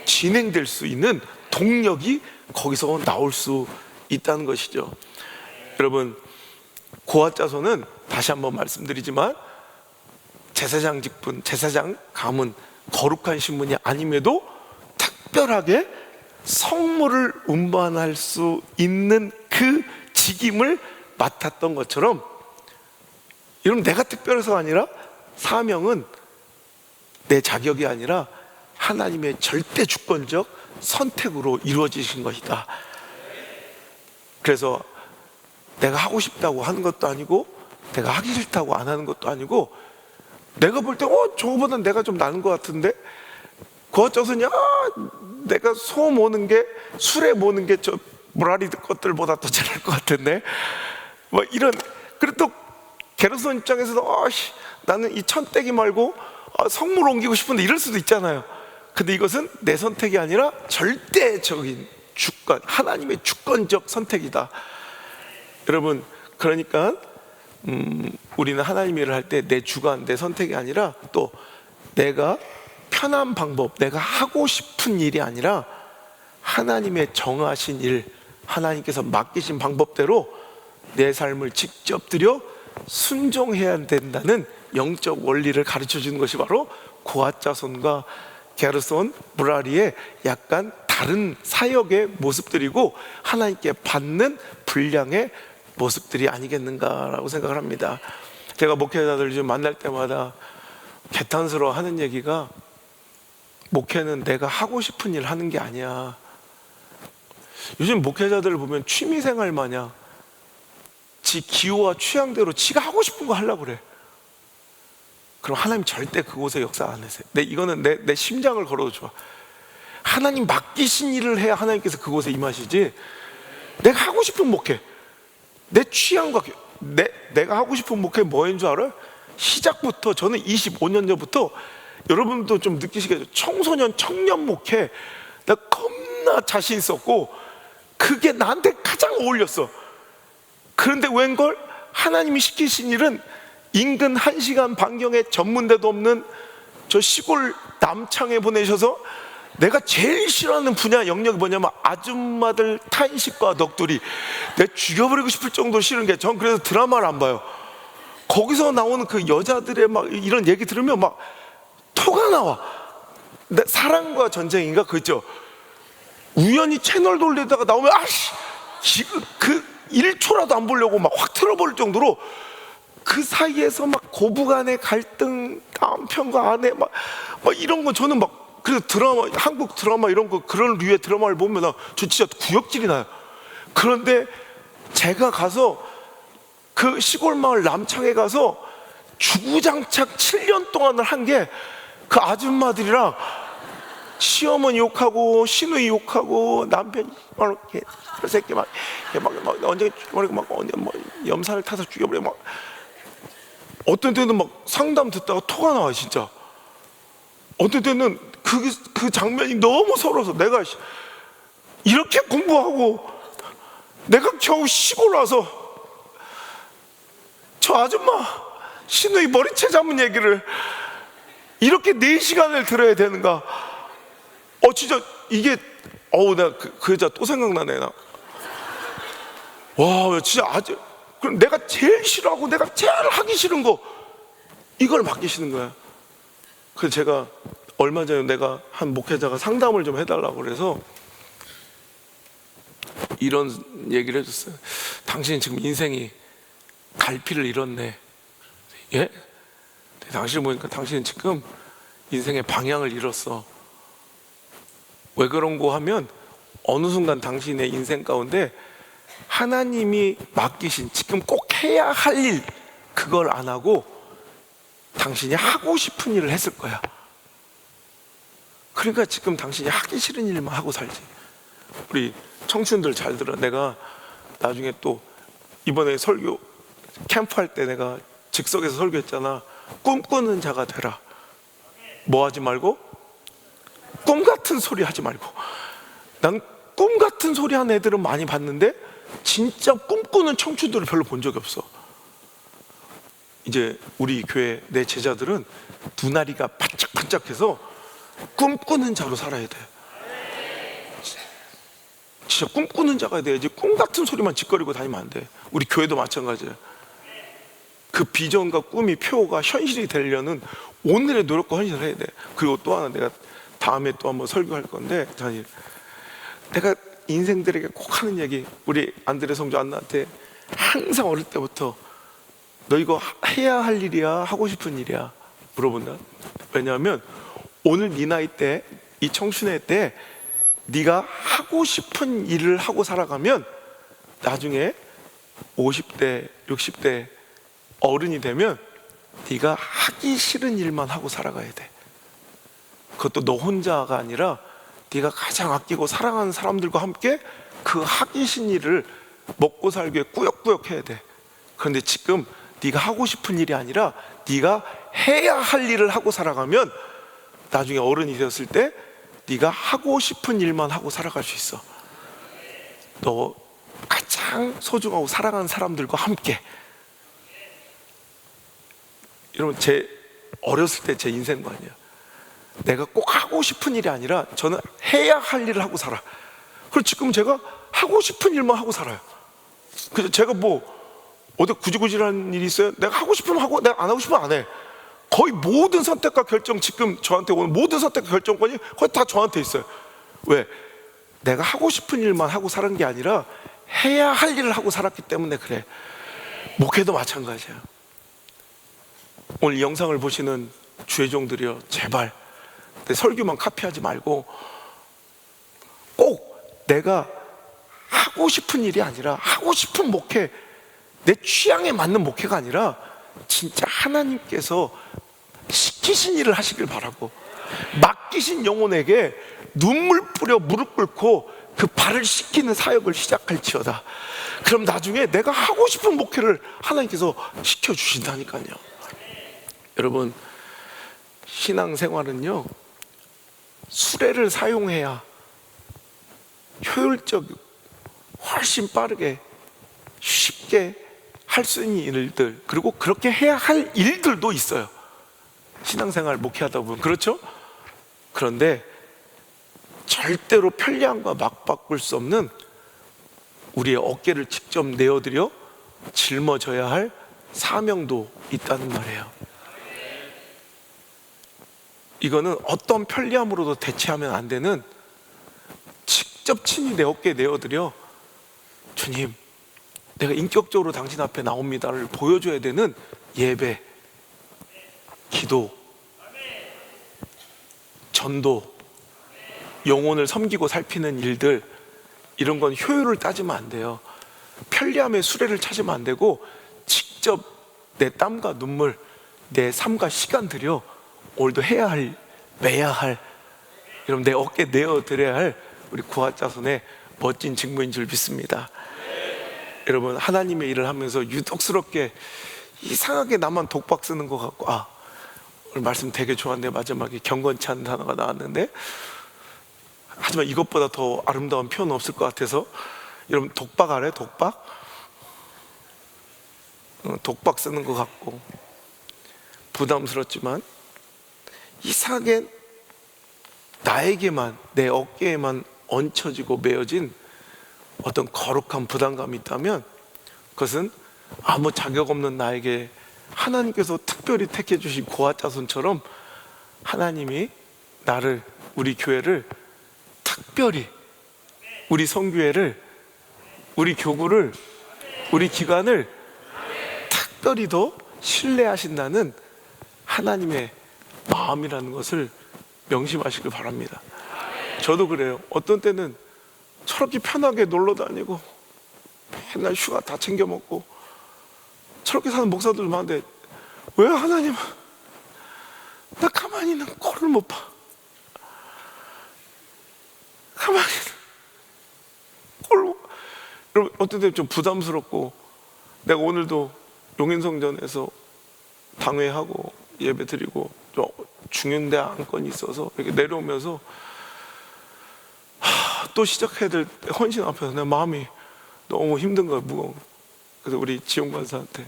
진행될 수 있는 동력이 거기서 나올 수 있다는 것이죠. 여러분, 고아자손은 다시 한번 말씀드리지만 제사장 직분, 제사장 가문, 거룩한 신분이 아님에도 특별하게 성물을 운반할 수 있는 그 직임을 맡았던 것처럼, 여러분, 내가 특별해서가 아니라 사명은 내 자격이 아니라 하나님의 절대 주권적 선택으로 이루어지신 것이다. 그래서 내가 하고 싶다고 하는 것도 아니고 내가 하기 싫다고 안 하는 것도 아니고, 내가 볼 때 저거보다 내가 좀 나은 것 같은데, 그어쩌서냐, 내가 소 모는 게, 수레 모는 게 저 무라리 것들보다 더 잘할 것 같은데, 뭐 이런. 그리고 또 게르손 입장에서도 나는 이 천떼기 말고 성물 옮기고 싶은데 이럴 수도 있잖아요. 근데 이것은 내 선택이 아니라 절대적인 주권, 하나님의 주권적 선택이다. 여러분, 그러니까 우리는 하나님 일을 할 때 내 주관, 내 선택이 아니라 또 내가 편한 방법, 내가 하고 싶은 일이 아니라 하나님의 정하신 일, 하나님께서 맡기신 방법대로 내 삶을 직접 들여 순종해야 된다는 영적 원리를 가르쳐 주는 것이 바로 고아자손과 게르손, 무라리의 약간 다른 사역의 모습들이고 하나님께 받는 분량의 모습들이 아니겠는가라고 생각을 합니다. 제가 목회자들 좀 만날 때마다 개탄스러워 하는 얘기가, 목회는 내가 하고 싶은 일 하는 게 아니야. 요즘 목회자들을 보면 취미생활 마냥 지 기호와 취향대로 지가 하고 싶은 거 하려고 그래. 그럼 하나님 절대 그곳에 역사 안 하세요. 이거는 내 심장을 걸어도 좋아. 하나님 맡기신 일을 해야 하나님께서 그곳에 임하시지, 내가 하고 싶은 목회, 내 취향과 내가 하고 싶은 목회 뭐인 줄 알아요? 시작부터, 저는 25년 전부터, 여러분도 좀 느끼시겠죠? 청소년, 청년 목회 나 겁나 자신 있었고 그게 나한테 가장 어울렸어. 그런데 웬걸 하나님이 시키신 일은 인근 1시간 반경에 전문대도 없는 저 시골 남창에 보내셔서, 내가 제일 싫어하는 분야 영역이 뭐냐면 아줌마들 탄식과 넋두리. 내가 죽여버리고 싶을 정도로 싫은 게, 전 그래서 드라마를 안 봐요. 거기서 나오는 그 여자들의 막 이런 얘기 들으면 막 토가 나와. 사랑과 전쟁인가 그죠? 우연히 채널 돌리다가 나오면 그 1초라도 안 보려고 막 확 틀어버릴 정도로, 그 사이에서 막 고부간의 갈등, 남편과 아내 막 이런 거, 저는 막, 그래서 드라마, 한국 드라마 이런 거, 그런 류의 드라마를 보면 저 진짜 구역질이 나요. 그런데 제가 가서 그 시골 마을 남창에 가서 주구장창 7년 동안을 한 게, 그 아줌마들이랑 시어머니 욕하고 시누이 욕하고 남편 이렇게 그 새끼 막 언제 막 염산을 타서 죽여버려. 막 어떤 때는 막 상담 듣다가 토가 나와 진짜. 어떤 때는 그 장면이 너무 서러워서, 내가 이렇게 공부하고 내가 겨우 시골 와서 저 아줌마 시누이 머리채 잡은 얘기를 이렇게 4시간을 들어야 되는가. 진짜 이게, 내가 그 여자 또 생각나네. 와, 진짜 그럼 내가 제일 싫어하고 내가 제일 하기 싫은 거, 이걸 맡기시는 거야. 그래서 제가 얼마 전에 내가 한 목회자가 상담을 좀 해달라고 그래서 이런 얘기를 해줬어요. 당신 지금 인생이 갈피를 잃었네. 예? 당신을 보니까 당신은 지금 인생의 방향을 잃었어. 왜 그런고 하면, 어느 순간 당신의 인생 가운데 하나님이 맡기신 지금 꼭 해야 할 일, 그걸 안 하고 당신이 하고 싶은 일을 했을 거야. 그러니까 지금 당신이 하기 싫은 일만 하고 살지. 우리 청춘들 잘 들어. 내가 나중에 또 이번에 설교 캠프할 때 내가 즉석에서 설교했잖아. 꿈꾸는 자가 되라. 뭐 하지 말고? 꿈 같은 소리 하지 말고. 난 꿈 같은 소리 하는 애들은 많이 봤는데 진짜 꿈꾸는 청춘들을 별로 본 적이 없어. 이제 우리 교회 내 제자들은 눈알이가 반짝반짝해서 꿈꾸는 자로 살아야 돼. 진짜 꿈꾸는 자가 돼야지 꿈 같은 소리만 짓거리고 다니면 안 돼. 우리 교회도 마찬가지예요. 그 비전과 꿈이 표가 현실이 되려는 오늘의 노력과 헌신을 해야 돼. 그리고 또 하나, 내가 다음에 또 한번 설교할 건데, 내가 인생들에게 꼭 하는 얘기, 우리 안드레 성주 안나한테 항상 어릴 때부터 너 이거 해야 할 일이야, 하고 싶은 일이야 물어본다. 왜냐하면 오늘 네 나이 때, 이 청춘의 때 네가 하고 싶은 일을 하고 살아가면 나중에 50대, 60대 어른이 되면 네가 하기 싫은 일만 하고 살아가야 돼. 그것도 너 혼자가 아니라 네가 가장 아끼고 사랑하는 사람들과 함께 그 하기 싫은 일을 먹고 살기 위해 꾸역꾸역 해야 돼. 그런데 지금 네가 하고 싶은 일이 아니라 네가 해야 할 일을 하고 살아가면 나중에 어른이 되었을 때 네가 하고 싶은 일만 하고 살아갈 수 있어. 너 가장 소중하고 사랑하는 사람들과 함께. 여러분, 제 어렸을 때 제 인생관이야. 내가 꼭 하고 싶은 일이 아니라 저는 해야 할 일을 하고 살아. 그리고 지금 제가 하고 싶은 일만 하고 살아요. 그래서 제가 뭐 어디 구질구질한 일이 있어요? 내가 하고 싶으면 하고, 내가 안 하고 싶으면 안 해. 거의 모든 선택과 결정, 지금 저한테 오는 모든 선택과 결정권이 거의 다 저한테 있어요. 왜? 내가 하고 싶은 일만 하고 살은 게 아니라 해야 할 일을 하고 살았기 때문에 그래. 목회도 마찬가지야. 오늘 이 영상을 보시는 주의 종들이여, 제발 내 설교만 카피하지 말고 꼭 내가 하고 싶은 일이 아니라, 하고 싶은 목회, 내 취향에 맞는 목회가 아니라 진짜 하나님께서 시키신 일을 하시길 바라고, 맡기신 영혼에게 눈물 뿌려 무릎 꿇고 그 발을 씻기는 사역을 시작할지어다. 그럼 나중에 내가 하고 싶은 목회를 하나님께서 시켜주신다니까요. 여러분, 신앙생활은요, 수레를 사용해야 효율적이고 훨씬 빠르게 쉽게 할 수 있는 일들, 그리고 그렇게 해야 할 일들도 있어요. 신앙생활 목회하다 보면. 그렇죠? 그런데 절대로 편리함과 맞바꿀 수 없는 우리의 어깨를 직접 내어드려 짊어져야 할 사명도 있다는 말이에요. 이거는 어떤 편리함으로도 대체하면 안 되는, 직접 친히 내 어깨에 내어드려 주님, 내가 인격적으로 당신 앞에 나옵니다를 보여줘야 되는 예배, 기도, 전도, 영혼을 섬기고 살피는 일들, 이런 건 효율을 따지면 안 돼요. 편리함의 수레를 찾으면 안 되고 직접 내 땀과 눈물, 내 삶과 시간 들여 오늘도 해야 할, 매야 할, 여러분 내 어깨에 내어드려야 할 우리 구하자손의 멋진 직무인 줄 믿습니다. 여러분, 하나님의 일을 하면서 유독스럽게 이상하게 나만 독박 쓰는 것 같고, 오늘 말씀 되게 좋았는데 마지막에 경건치 않은 단어가 나왔는데, 하지만 이것보다 더 아름다운 표현은 없을 것 같아서, 여러분 독박 알아요? 독박? 독박 쓰는 것 같고 부담스럽지만 이상하게 나에게만, 내 어깨에만 얹혀지고 메어진 어떤 거룩한 부담감이 있다면, 그것은 아무 자격 없는 나에게 하나님께서 특별히 택해 주신 고아자손처럼 하나님이 나를, 우리 교회를 특별히, 우리 성교회를, 우리 교구를, 우리 기관을 특별히 더 신뢰하신다는 하나님의 마음이라는 것을 명심하시길 바랍니다. 저도 그래요. 어떤 때는 저렇게 편하게 놀러 다니고 맨날 휴가 다 챙겨 먹고 저렇게 사는 목사들 많은데, 왜 하나님은 나 가만히 있는 꼴을 못 봐? 가만히 있는 꼴을 못 봐. 여러분, 어떤 때는 좀 부담스럽고, 내가 오늘도 용인성전에서 당회하고 예배 드리고 좀 중요한 안건이 있어서 이렇게 내려오면서 또 시작해야 될 헌신 앞에서 내 마음이 너무 힘든 거야, 무거워. 그래서 우리 지용 관사한테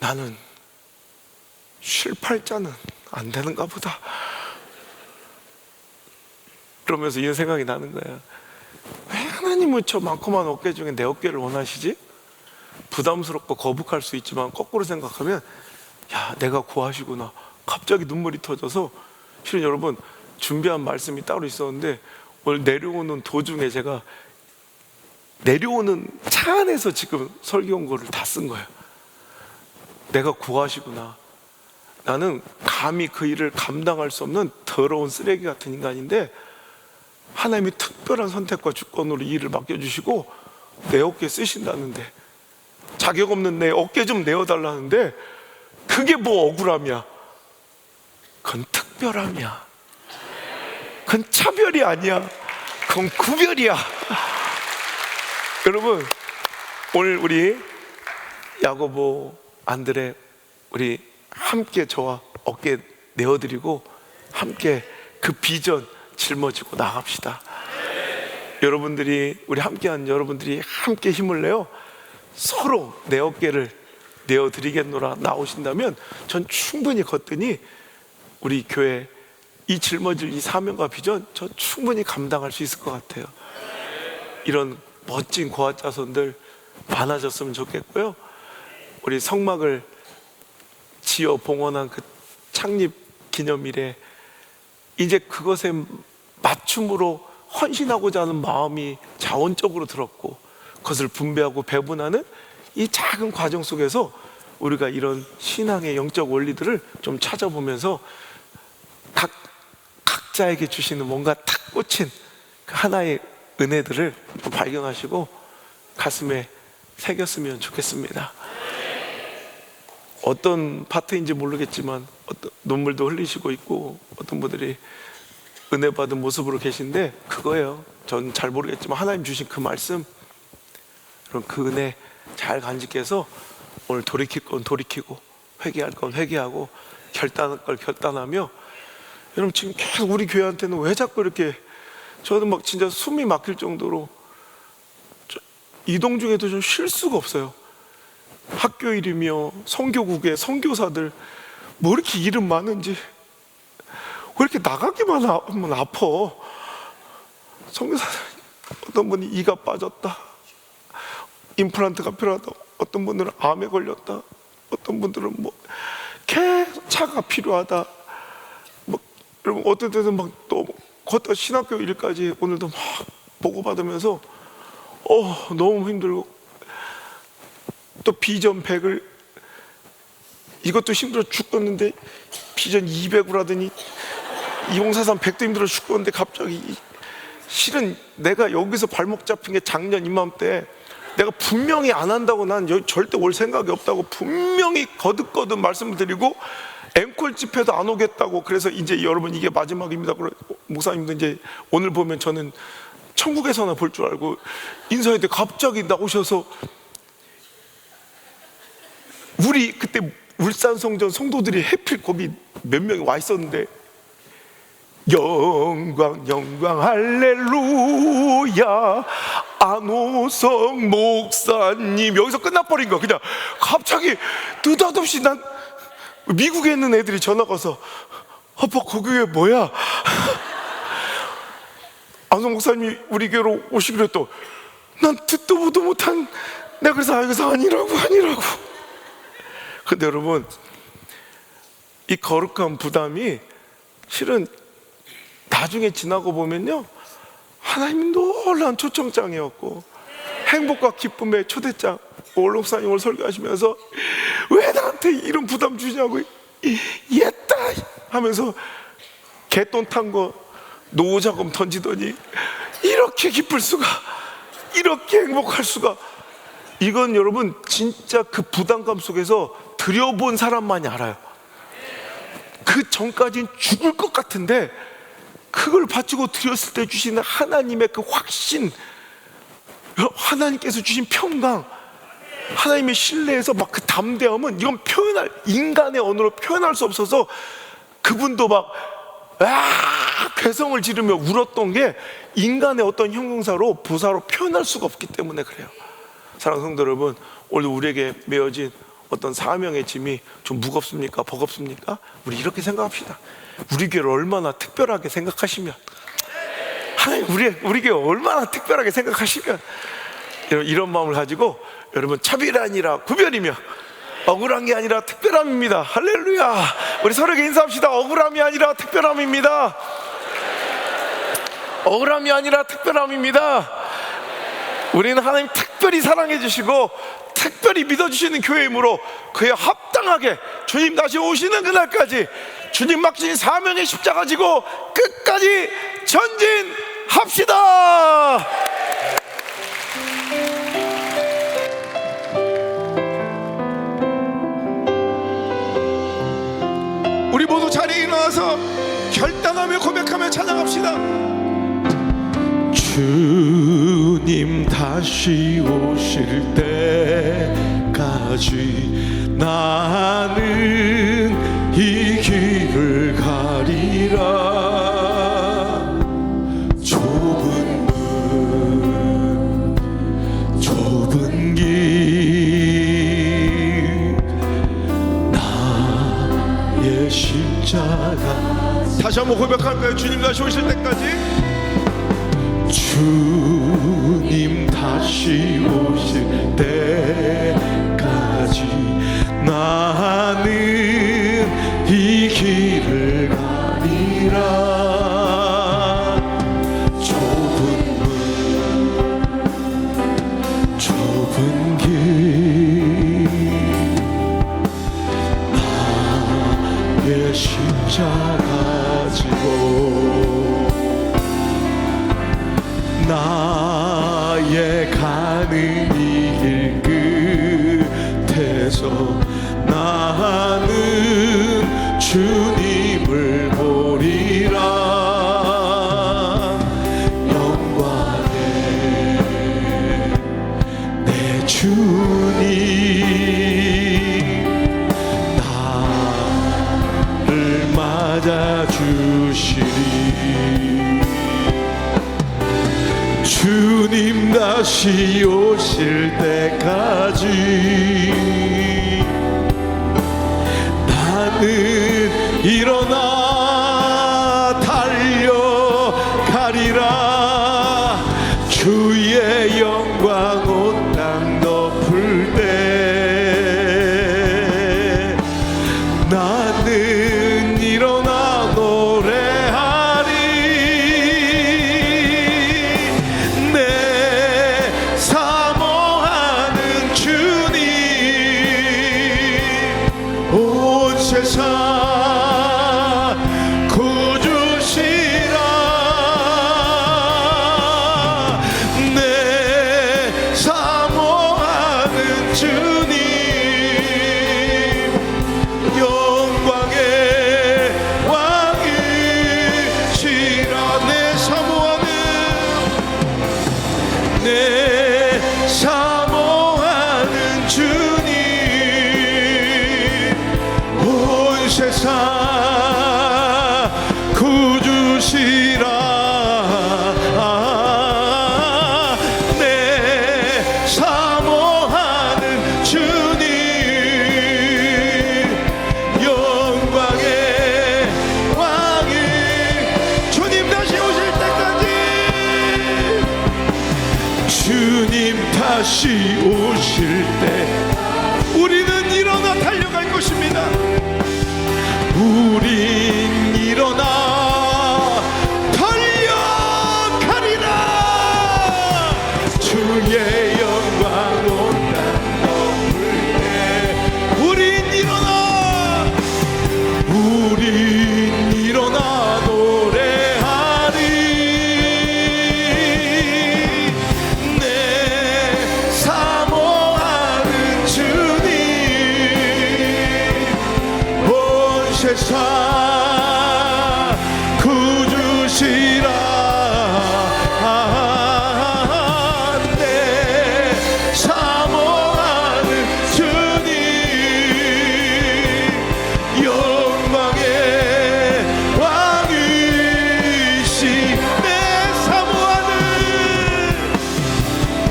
나는 쉴 팔자는 안 되는가 보다. 그러면서 이런 생각이 나는 거야. 왜 하나님은 저 많고만 어깨 중에 내 어깨를 원하시지? 부담스럽고 거북할 수 있지만 거꾸로 생각하면 야, 내가 구하시구나. 갑자기 눈물이 터져서, 실은 여러분 준비한 말씀이 따로 있었는데 오늘 내려오는 도중에 제가 내려오는 차 안에서 지금 설교원고를 다 쓴 거예요. 내가 구하시구나. 나는 감히 그 일을 감당할 수 없는 더러운 쓰레기 같은 인간인데 하나님이 특별한 선택과 주권으로 이 일을 맡겨주시고 내 어깨에 쓰신다는데, 자격 없는 내 어깨 좀 내어달라는데, 그게 뭐 억울함이야. 그건 특별함이야. 그건 차별이 아니야. 그건 구별이야. 여러분, 오늘 우리 야고보, 안드레, 우리 함께 저와 어깨 내어드리고 함께 그 비전 짊어지고 나갑시다. 여러분들이, 우리 함께한 여러분들이 함께 힘을 내어 서로 내 어깨를 내어드리겠노라 나오신다면 전 충분히 걷더니 우리 교회 이 짊어질 이 사명과 비전 저 충분히 감당할 수 있을 것 같아요. 이런 멋진 고아자손들 많아졌으면 좋겠고요. 우리 성막을 지어 봉헌한 그 창립 기념일에 이제 그것에 맞춤으로 헌신하고자 하는 마음이 자원적으로 들었고, 그것을 분배하고 배분하는 이 작은 과정 속에서 우리가 이런 신앙의 영적 원리들을 좀 찾아보면서 각자에게 주시는 뭔가 탁 꽂힌 그 하나의 은혜들을 좀 발견하시고 가슴에 새겼으면 좋겠습니다. 어떤 파트인지 모르겠지만 어떤 눈물도 흘리시고 있고 어떤 분들이 은혜 받은 모습으로 계신데, 그거예요. 전 잘 모르겠지만 하나님 주신 그 말씀, 그럼 그 은혜 잘 간직해서 오늘 돌이킬 건 돌이키고 회개할 건 회개하고 결단할 걸 결단하며, 여러분 지금 계속 우리 교회한테는 왜 자꾸 이렇게, 저는 막 진짜 숨이 막힐 정도로 이동 중에도 좀 쉴 수가 없어요. 학교 일이며 선교국의 선교사들 뭐 이렇게 이름 많은지, 왜 이렇게 나가기만 하면 아파. 선교사들 어떤 분이 이가 빠졌다, 임플란트가 필요하다, 어떤 분들은 암에 걸렸다, 어떤 분들은 뭐 계속 차가 필요하다, 뭐 여러분 어떤 때는 막 또 걷다 신학교 일까지 오늘도 막 보고받으면서 너무 힘들고, 또 비전 100을, 이것도 힘들어 죽겠는데 비전 200으로 하더니 2043 100도 힘들어 죽겠는데 갑자기, 실은 내가 여기서 발목 잡힌 게 작년 이맘때 내가 분명히 안 한다고, 난 여기 절대 올 생각이 없다고 분명히 거듭거듭 말씀을 드리고 앵콜 집회도 안 오겠다고, 그래서 이제 여러분 이게 마지막입니다. 목사님도 이제 오늘 보면 저는 천국에서나 볼 줄 알고 인사했는데 갑자기 나오셔서, 우리 그때 울산 성전 성도들이 해필 거기 몇 명이 와 있었는데 영광 영광 할렐루야 안호성 목사님, 여기서 끝나버린 거야. 그냥 갑자기 느닷없이, 난 미국에 있는 애들이 전화가 와서 아빠 거기에 뭐야? 안호성 목사님이 우리 교회로 오시기로 했더. 난 듣도 보도 못한, 내가 그래서 여기서 아니라고. 근데 여러분, 이 거룩한 부담이 실은 나중에 지나고 보면요, 하나님 놀라운 초청장이었고 행복과 기쁨의 초대장. 올록사님 오늘 설교하시면서 왜 나한테 이런 부담 주냐고, 옛다 하면서 개돈 탄 거 노자금 던지더니 이렇게 기쁠 수가, 이렇게 행복할 수가. 이건 여러분 진짜 그 부담감 속에서 드려본 사람만이 알아요. 그 전까지는 죽을 것 같은데 그걸 바치고 드렸을 때 주시는 하나님의 그 확신, 하나님께서 주신 평강, 하나님의 신뢰에서 막 그 담대함은, 이건 인간의 언어로 표현할 수 없어서 그분도 막 괴성을 지르며 울었던 게 인간의 어떤 형용사로 부사로 표현할 수가 없기 때문에 그래요. 사랑하는 성도 여러분, 오늘 우리에게 메어진 어떤 사명의 짐이 좀 무겁습니까? 버겁습니까? 우리 이렇게 생각합시다. 우리 교회를 얼마나 특별하게 생각하시면, 하나님 우리 교회 얼마나 특별하게 생각하시면, 이런 마음을 가지고 여러분, 차별이 아니라 구별이며 억울한 게 아니라 특별함입니다. 할렐루야. 우리 서로에게 인사합시다. 억울함이 아니라 특별함입니다. 억울함이 아니라 특별함입니다. 우리는 하나님 특별히 사랑해 주시고 특별히 믿어주시는 교회이므로 그에 합당하게 주님 다시 오시는 그날까지 주님 맡기신 사명의 십자가 지고 끝까지 전진합시다. 우리 모두 자리에 일어나서 결단하며 고백하며 찬양합시다. 주님 다시 오실 때까지 나는 이 길을 가리라. 좁은 문 좁은 길 나의 십자가. 다시 한번 고백할까요? 주님 다시 오실 때까지. 주님 다시 오실 때까지 나는 이 길을 가리라. 좁은 문 좁은 길 나의 십자가 지고 나의 가는 이 길 끝에서 나는 주님을 보리라. 영광의 내 주님 나를 맞아주시리. 주님 다시 오실 때까지 나는 일어나 달려가리라. 주의 영광 온 땅 덮을 때 나는 일어나 노래하리. 세상 구주시라. 내 사모하는 주님 영광의 왕이시라. 내 사모하는 주님 세상 구주시라. 내 사모하는 주님 영광의 왕이. 주님 다시 오실 때까지. 주님 다시 오실 때 우리는 일어나 달려갈 것입니다. 우린 일어나 달려가리라. 주의 영광 온 땅 덮을 때 우린 일어나 노래하리. 내 사모하는 주님 세상 구주시라. 내 사모하는 주님 영광의 왕이시.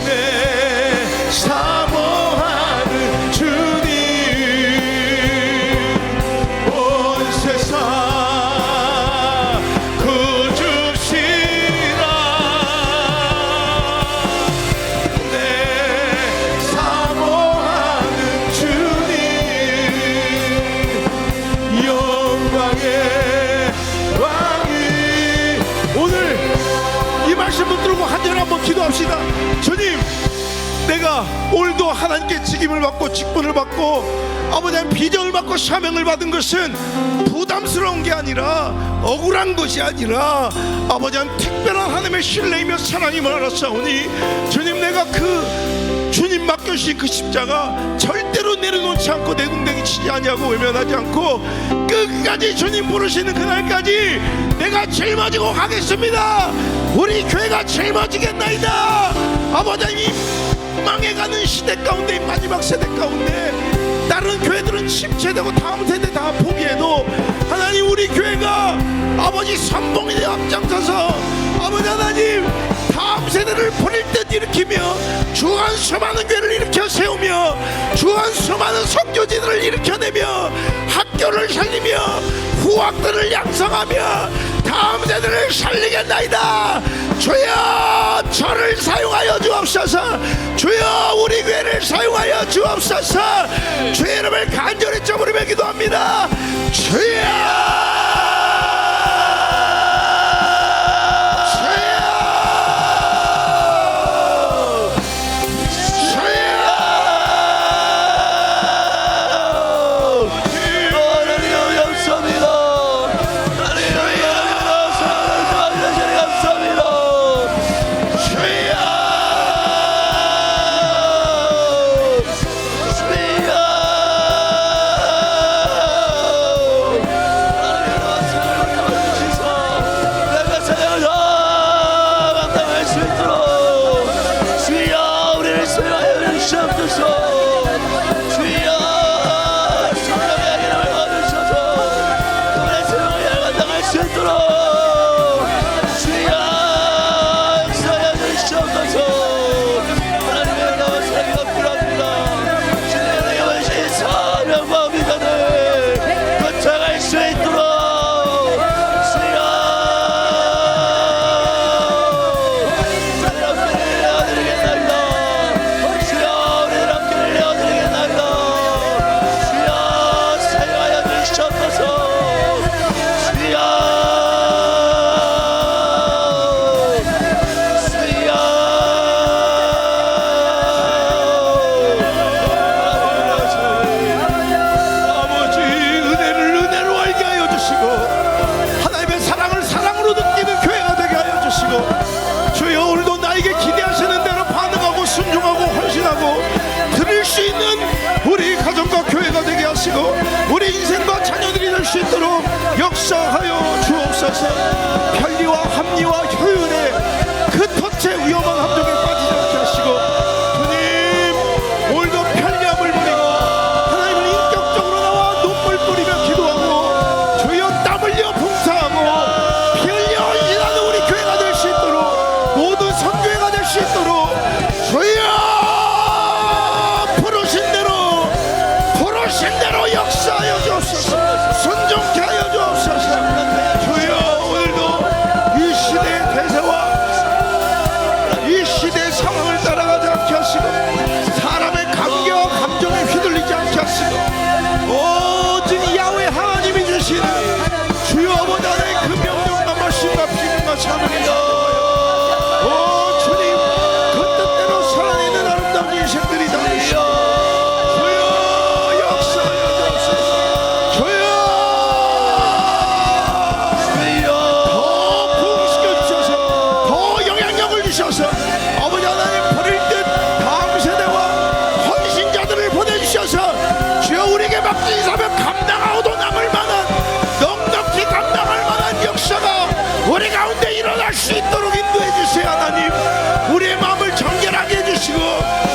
내 사모하는 주님 기도합시다. 주님, 내가 오늘도 하나님께 직임을 받고 직분을 받고 아버지 하나님 비전을 받고 사명을 받은 것은 부담스러운 게 아니라 억울한 것이 아니라 아버지 하나님 특별한 하나님의 신뢰이며 사랑임을 알았사오니 주님, 내가 그 주님 맡겨주신 그 십자가 절대로 내려놓지 않고 내동댕이 치지 아니하고 외면하지 않고 끝까지 주님 부르시는 그날까지 내가 짊어지고 가겠습니다. 우리 교회가 짊어지겠나이다. 아버지 하나님, 망해가는 시대 가운데, 이 마지막 세대 가운데 다른 교회들은 침체되고 다음 세대 다 포기해도 하나님, 우리 교회가 아버지 선봉에 앞장서서 아버지 하나님 다음 세대를 버릴 듯 일으키며 주한 수많은 교회를 일으켜 세우며 주한 수많은 선교지들을 일으켜내며 학교를 살리며 후학들을 양성하며 다음 세대를 살리겠나이다. 주여, 저를 사용하여 주옵소서. 주여, 우리 교회를 사용하여 주옵소서. 주의 이름을 간절히 저부르며 기도합니다. 주여, 우리 인생과 자녀들이 될 수 있도록 역사하여 주옵소서. 편리와 합리와 효율의 그 덫에 위험한 함정에 빠지지 않게 하시고 주님, 오늘도 편리함을 버리고 하나님을 인격적으로 나와 눈물 뿌리며 기도하고 주여 땀 흘려 봉사하고 피 흘려 헌신하는 우리 교회가 될 수 있도록, 모든 선교회가 될 수 있도록 주여 역사하여 주옵소서. 순종케 하여 주옵소서. 주여, 오늘도 이 시대의 대세와 이 시대의 상황을 따라가지 않게 하시고 사람의 감개와 감정에 휘둘리지 않게 하시고 오직 야훼 하나님이 주시는 주여 아버지 하나님의 그 명령과 말씀과 비밀과 사명에 오 주님, 그 뜻대로 살아내는 아름다운 인생들이 다 되시고 아버지 하나님, 버릴 듯 다음 세대와 헌신자들을 보내주셔서 주여 우리에게 맡긴 사명 감당하고도 남을 만한, 넉넉히 감당할 만한 역사가 우리 가운데 일어날 수 있도록 인도해 주세요. 하나님, 우리의 마음을 정결하게 해주시고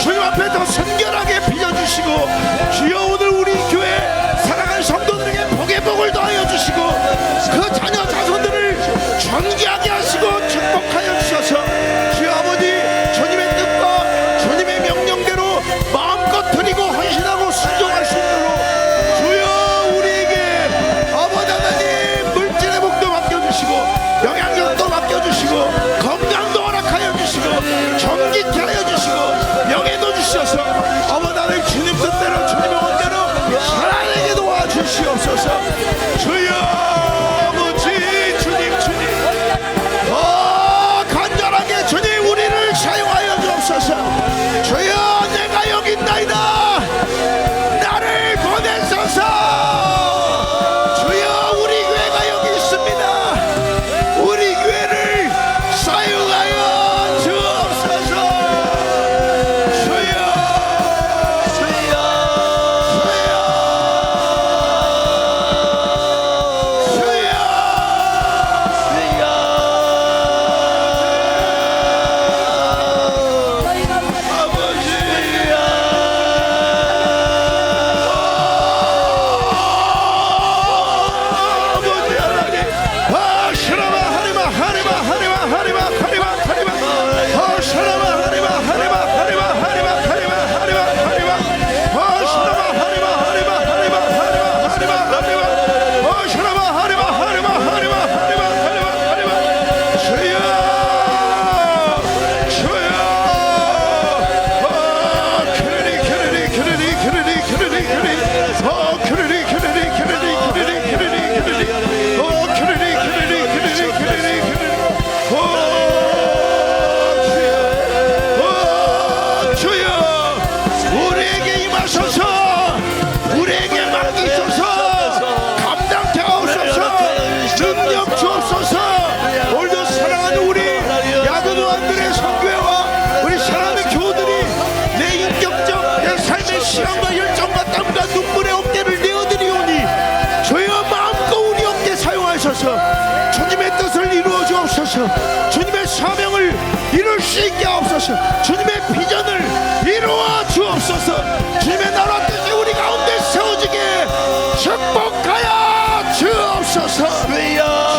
주님 앞에 더 선결하게 빚어주시고 주여 오늘 우리 교회 사랑하는 성도들에게 복의 복을 더하여 주시고 그 자녀 자손들을 존귀하게 하시고 축복하여 주셔서 주여 아버지, 주님의 뜻과 주님의 명령대로 마음껏 드리고 헌신하고 순종할 수 있도록 주여 우리에게 아버지 하나님 물질의 복도 맡겨주시고 영향력도 맡겨주시고 건강도 허락하여 주시고 정직케 하여 주시고 명예도 주셔서 아버지 하나님 주님 뜻대로 주님의 원대로 살아내게 도와주시옵소서. 주여 아버지, 주님 간절하게 주님 우리를 주님의 뜻을 이루어 주옵소서. 주님의 사명을 이룰 수 있게 하옵소서. 주님의 비전을 이루어 주옵소서. 주님의 나라 뜻이 우리 가운데 세워지게 축복하여 주옵소서. 주여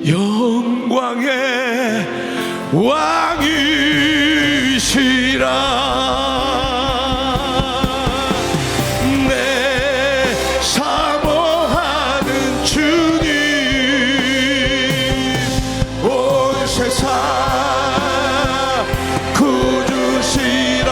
영광의 왕이시라. 내 사모하는 주님, 온 세상 구주시라.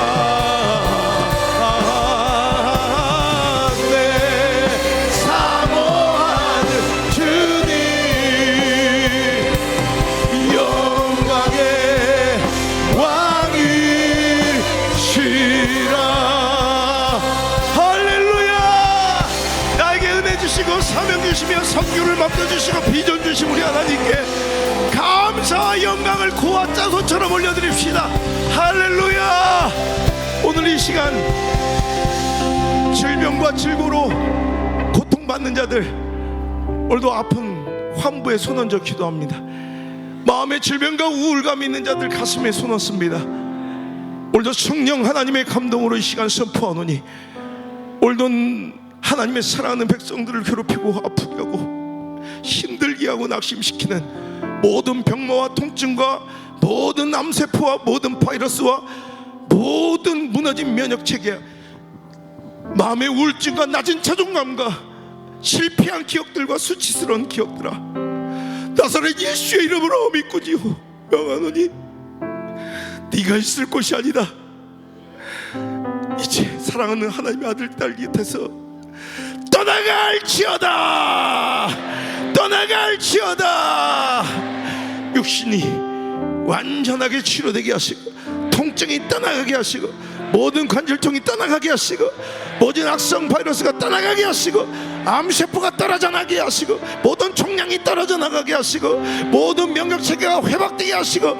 사명 주시며 선교를 맡겨주시고 비전 주신 우리 하나님께 감사와 영광을 고와 짜소처럼 올려드립시다. 할렐루야. 오늘 이 시간 질병과 질고로 고통받는 자들, 오늘도 아픈 환부에 손 얹어 기도합니다. 마음의 질병과 우울감 있는 자들 가슴에 손 얹습니다. 오늘도 성령 하나님의 감동으로 이 시간 선포하노니, 오늘도 하나님의 사랑하는 백성들을 괴롭히고 아프게 하고 힘들게 하고 낙심시키는 모든 병마와 통증과 모든 암세포와 모든 바이러스와 모든 무너진 면역체계, 마음의 우울증과 낮은 자존감과 실패한 기억들과 수치스러운 기억들아, 나사렛 예수의 이름으로 믿고지요 명하노니 네가 있을 곳이 아니다. 이제 사랑하는 하나님의 아들 딸 곁에서 떠나갈지어다. 육신이 완전하게 치료되게 하시고 통증이 떠나가게 하시고 모든 관절통이 떠나가게 하시고, 모든 악성 바이러스가 떠나가게 하시고, 암세포가 떨어져 나게 하시고, 모든 총량이 떨어져 나가게 하시고, 모든 면역체계가 회복되게 하시고,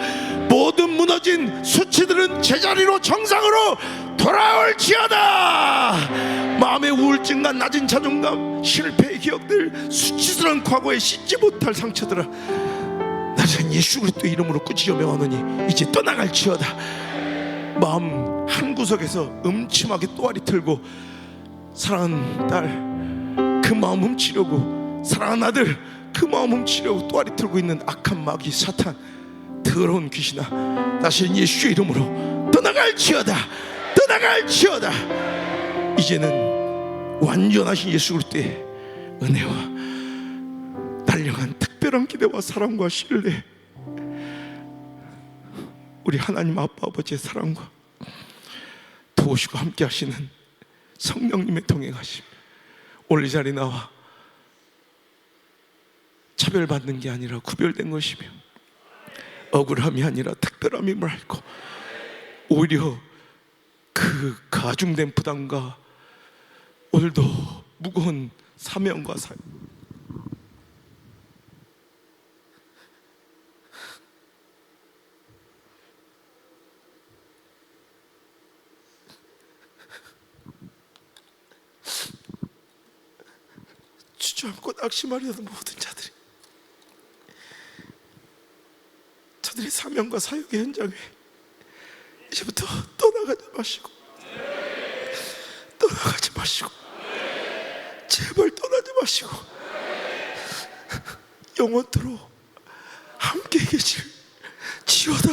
모든 무너진 수치들은 제자리로 정상으로 돌아올지어다. 마음의 우울증과 낮은 자존감, 실패의 기억들, 수치스러운 과거에 씻지 못할 상처들아, 나는 예수 그리스도 이름으로 꾸짖어 명하노니 이제 떠나갈지어다. 마음 한구석에서 음침하게 또아리 틀고, 사랑하는 딸 그 마음 훔치려고, 사랑하는 아들 그 마음 훔치려고 또아리 틀고 있는 악한 마귀 사탄, 더러운 귀신아, 다시는 예수의 이름으로 떠나갈지어다. 떠나갈지어다. 이제는 완전하신 예수 그리스도의 은혜와 달려간 특별한 기대와 사랑과 신뢰, 우리 하나님 아빠 아버지의 사랑과 도우시고 함께 하시는 성령님의 동행하심, 오늘 이 자리에 나와 차별받는 게 아니라 구별된 것이며, 억울함이 아니라 특별함임을 알고, 오히려 그 가중된 부담과 오늘도 무거운 사명과 사역, 주저앉고 낙심하려는 모든 자들이, 저들의 사명과 사역의 현장에 이제부터 떠나가지 마시고, 떠나가지 마시고, 제발 떠나지 마시고, 영원토록 함께 계실 지어다.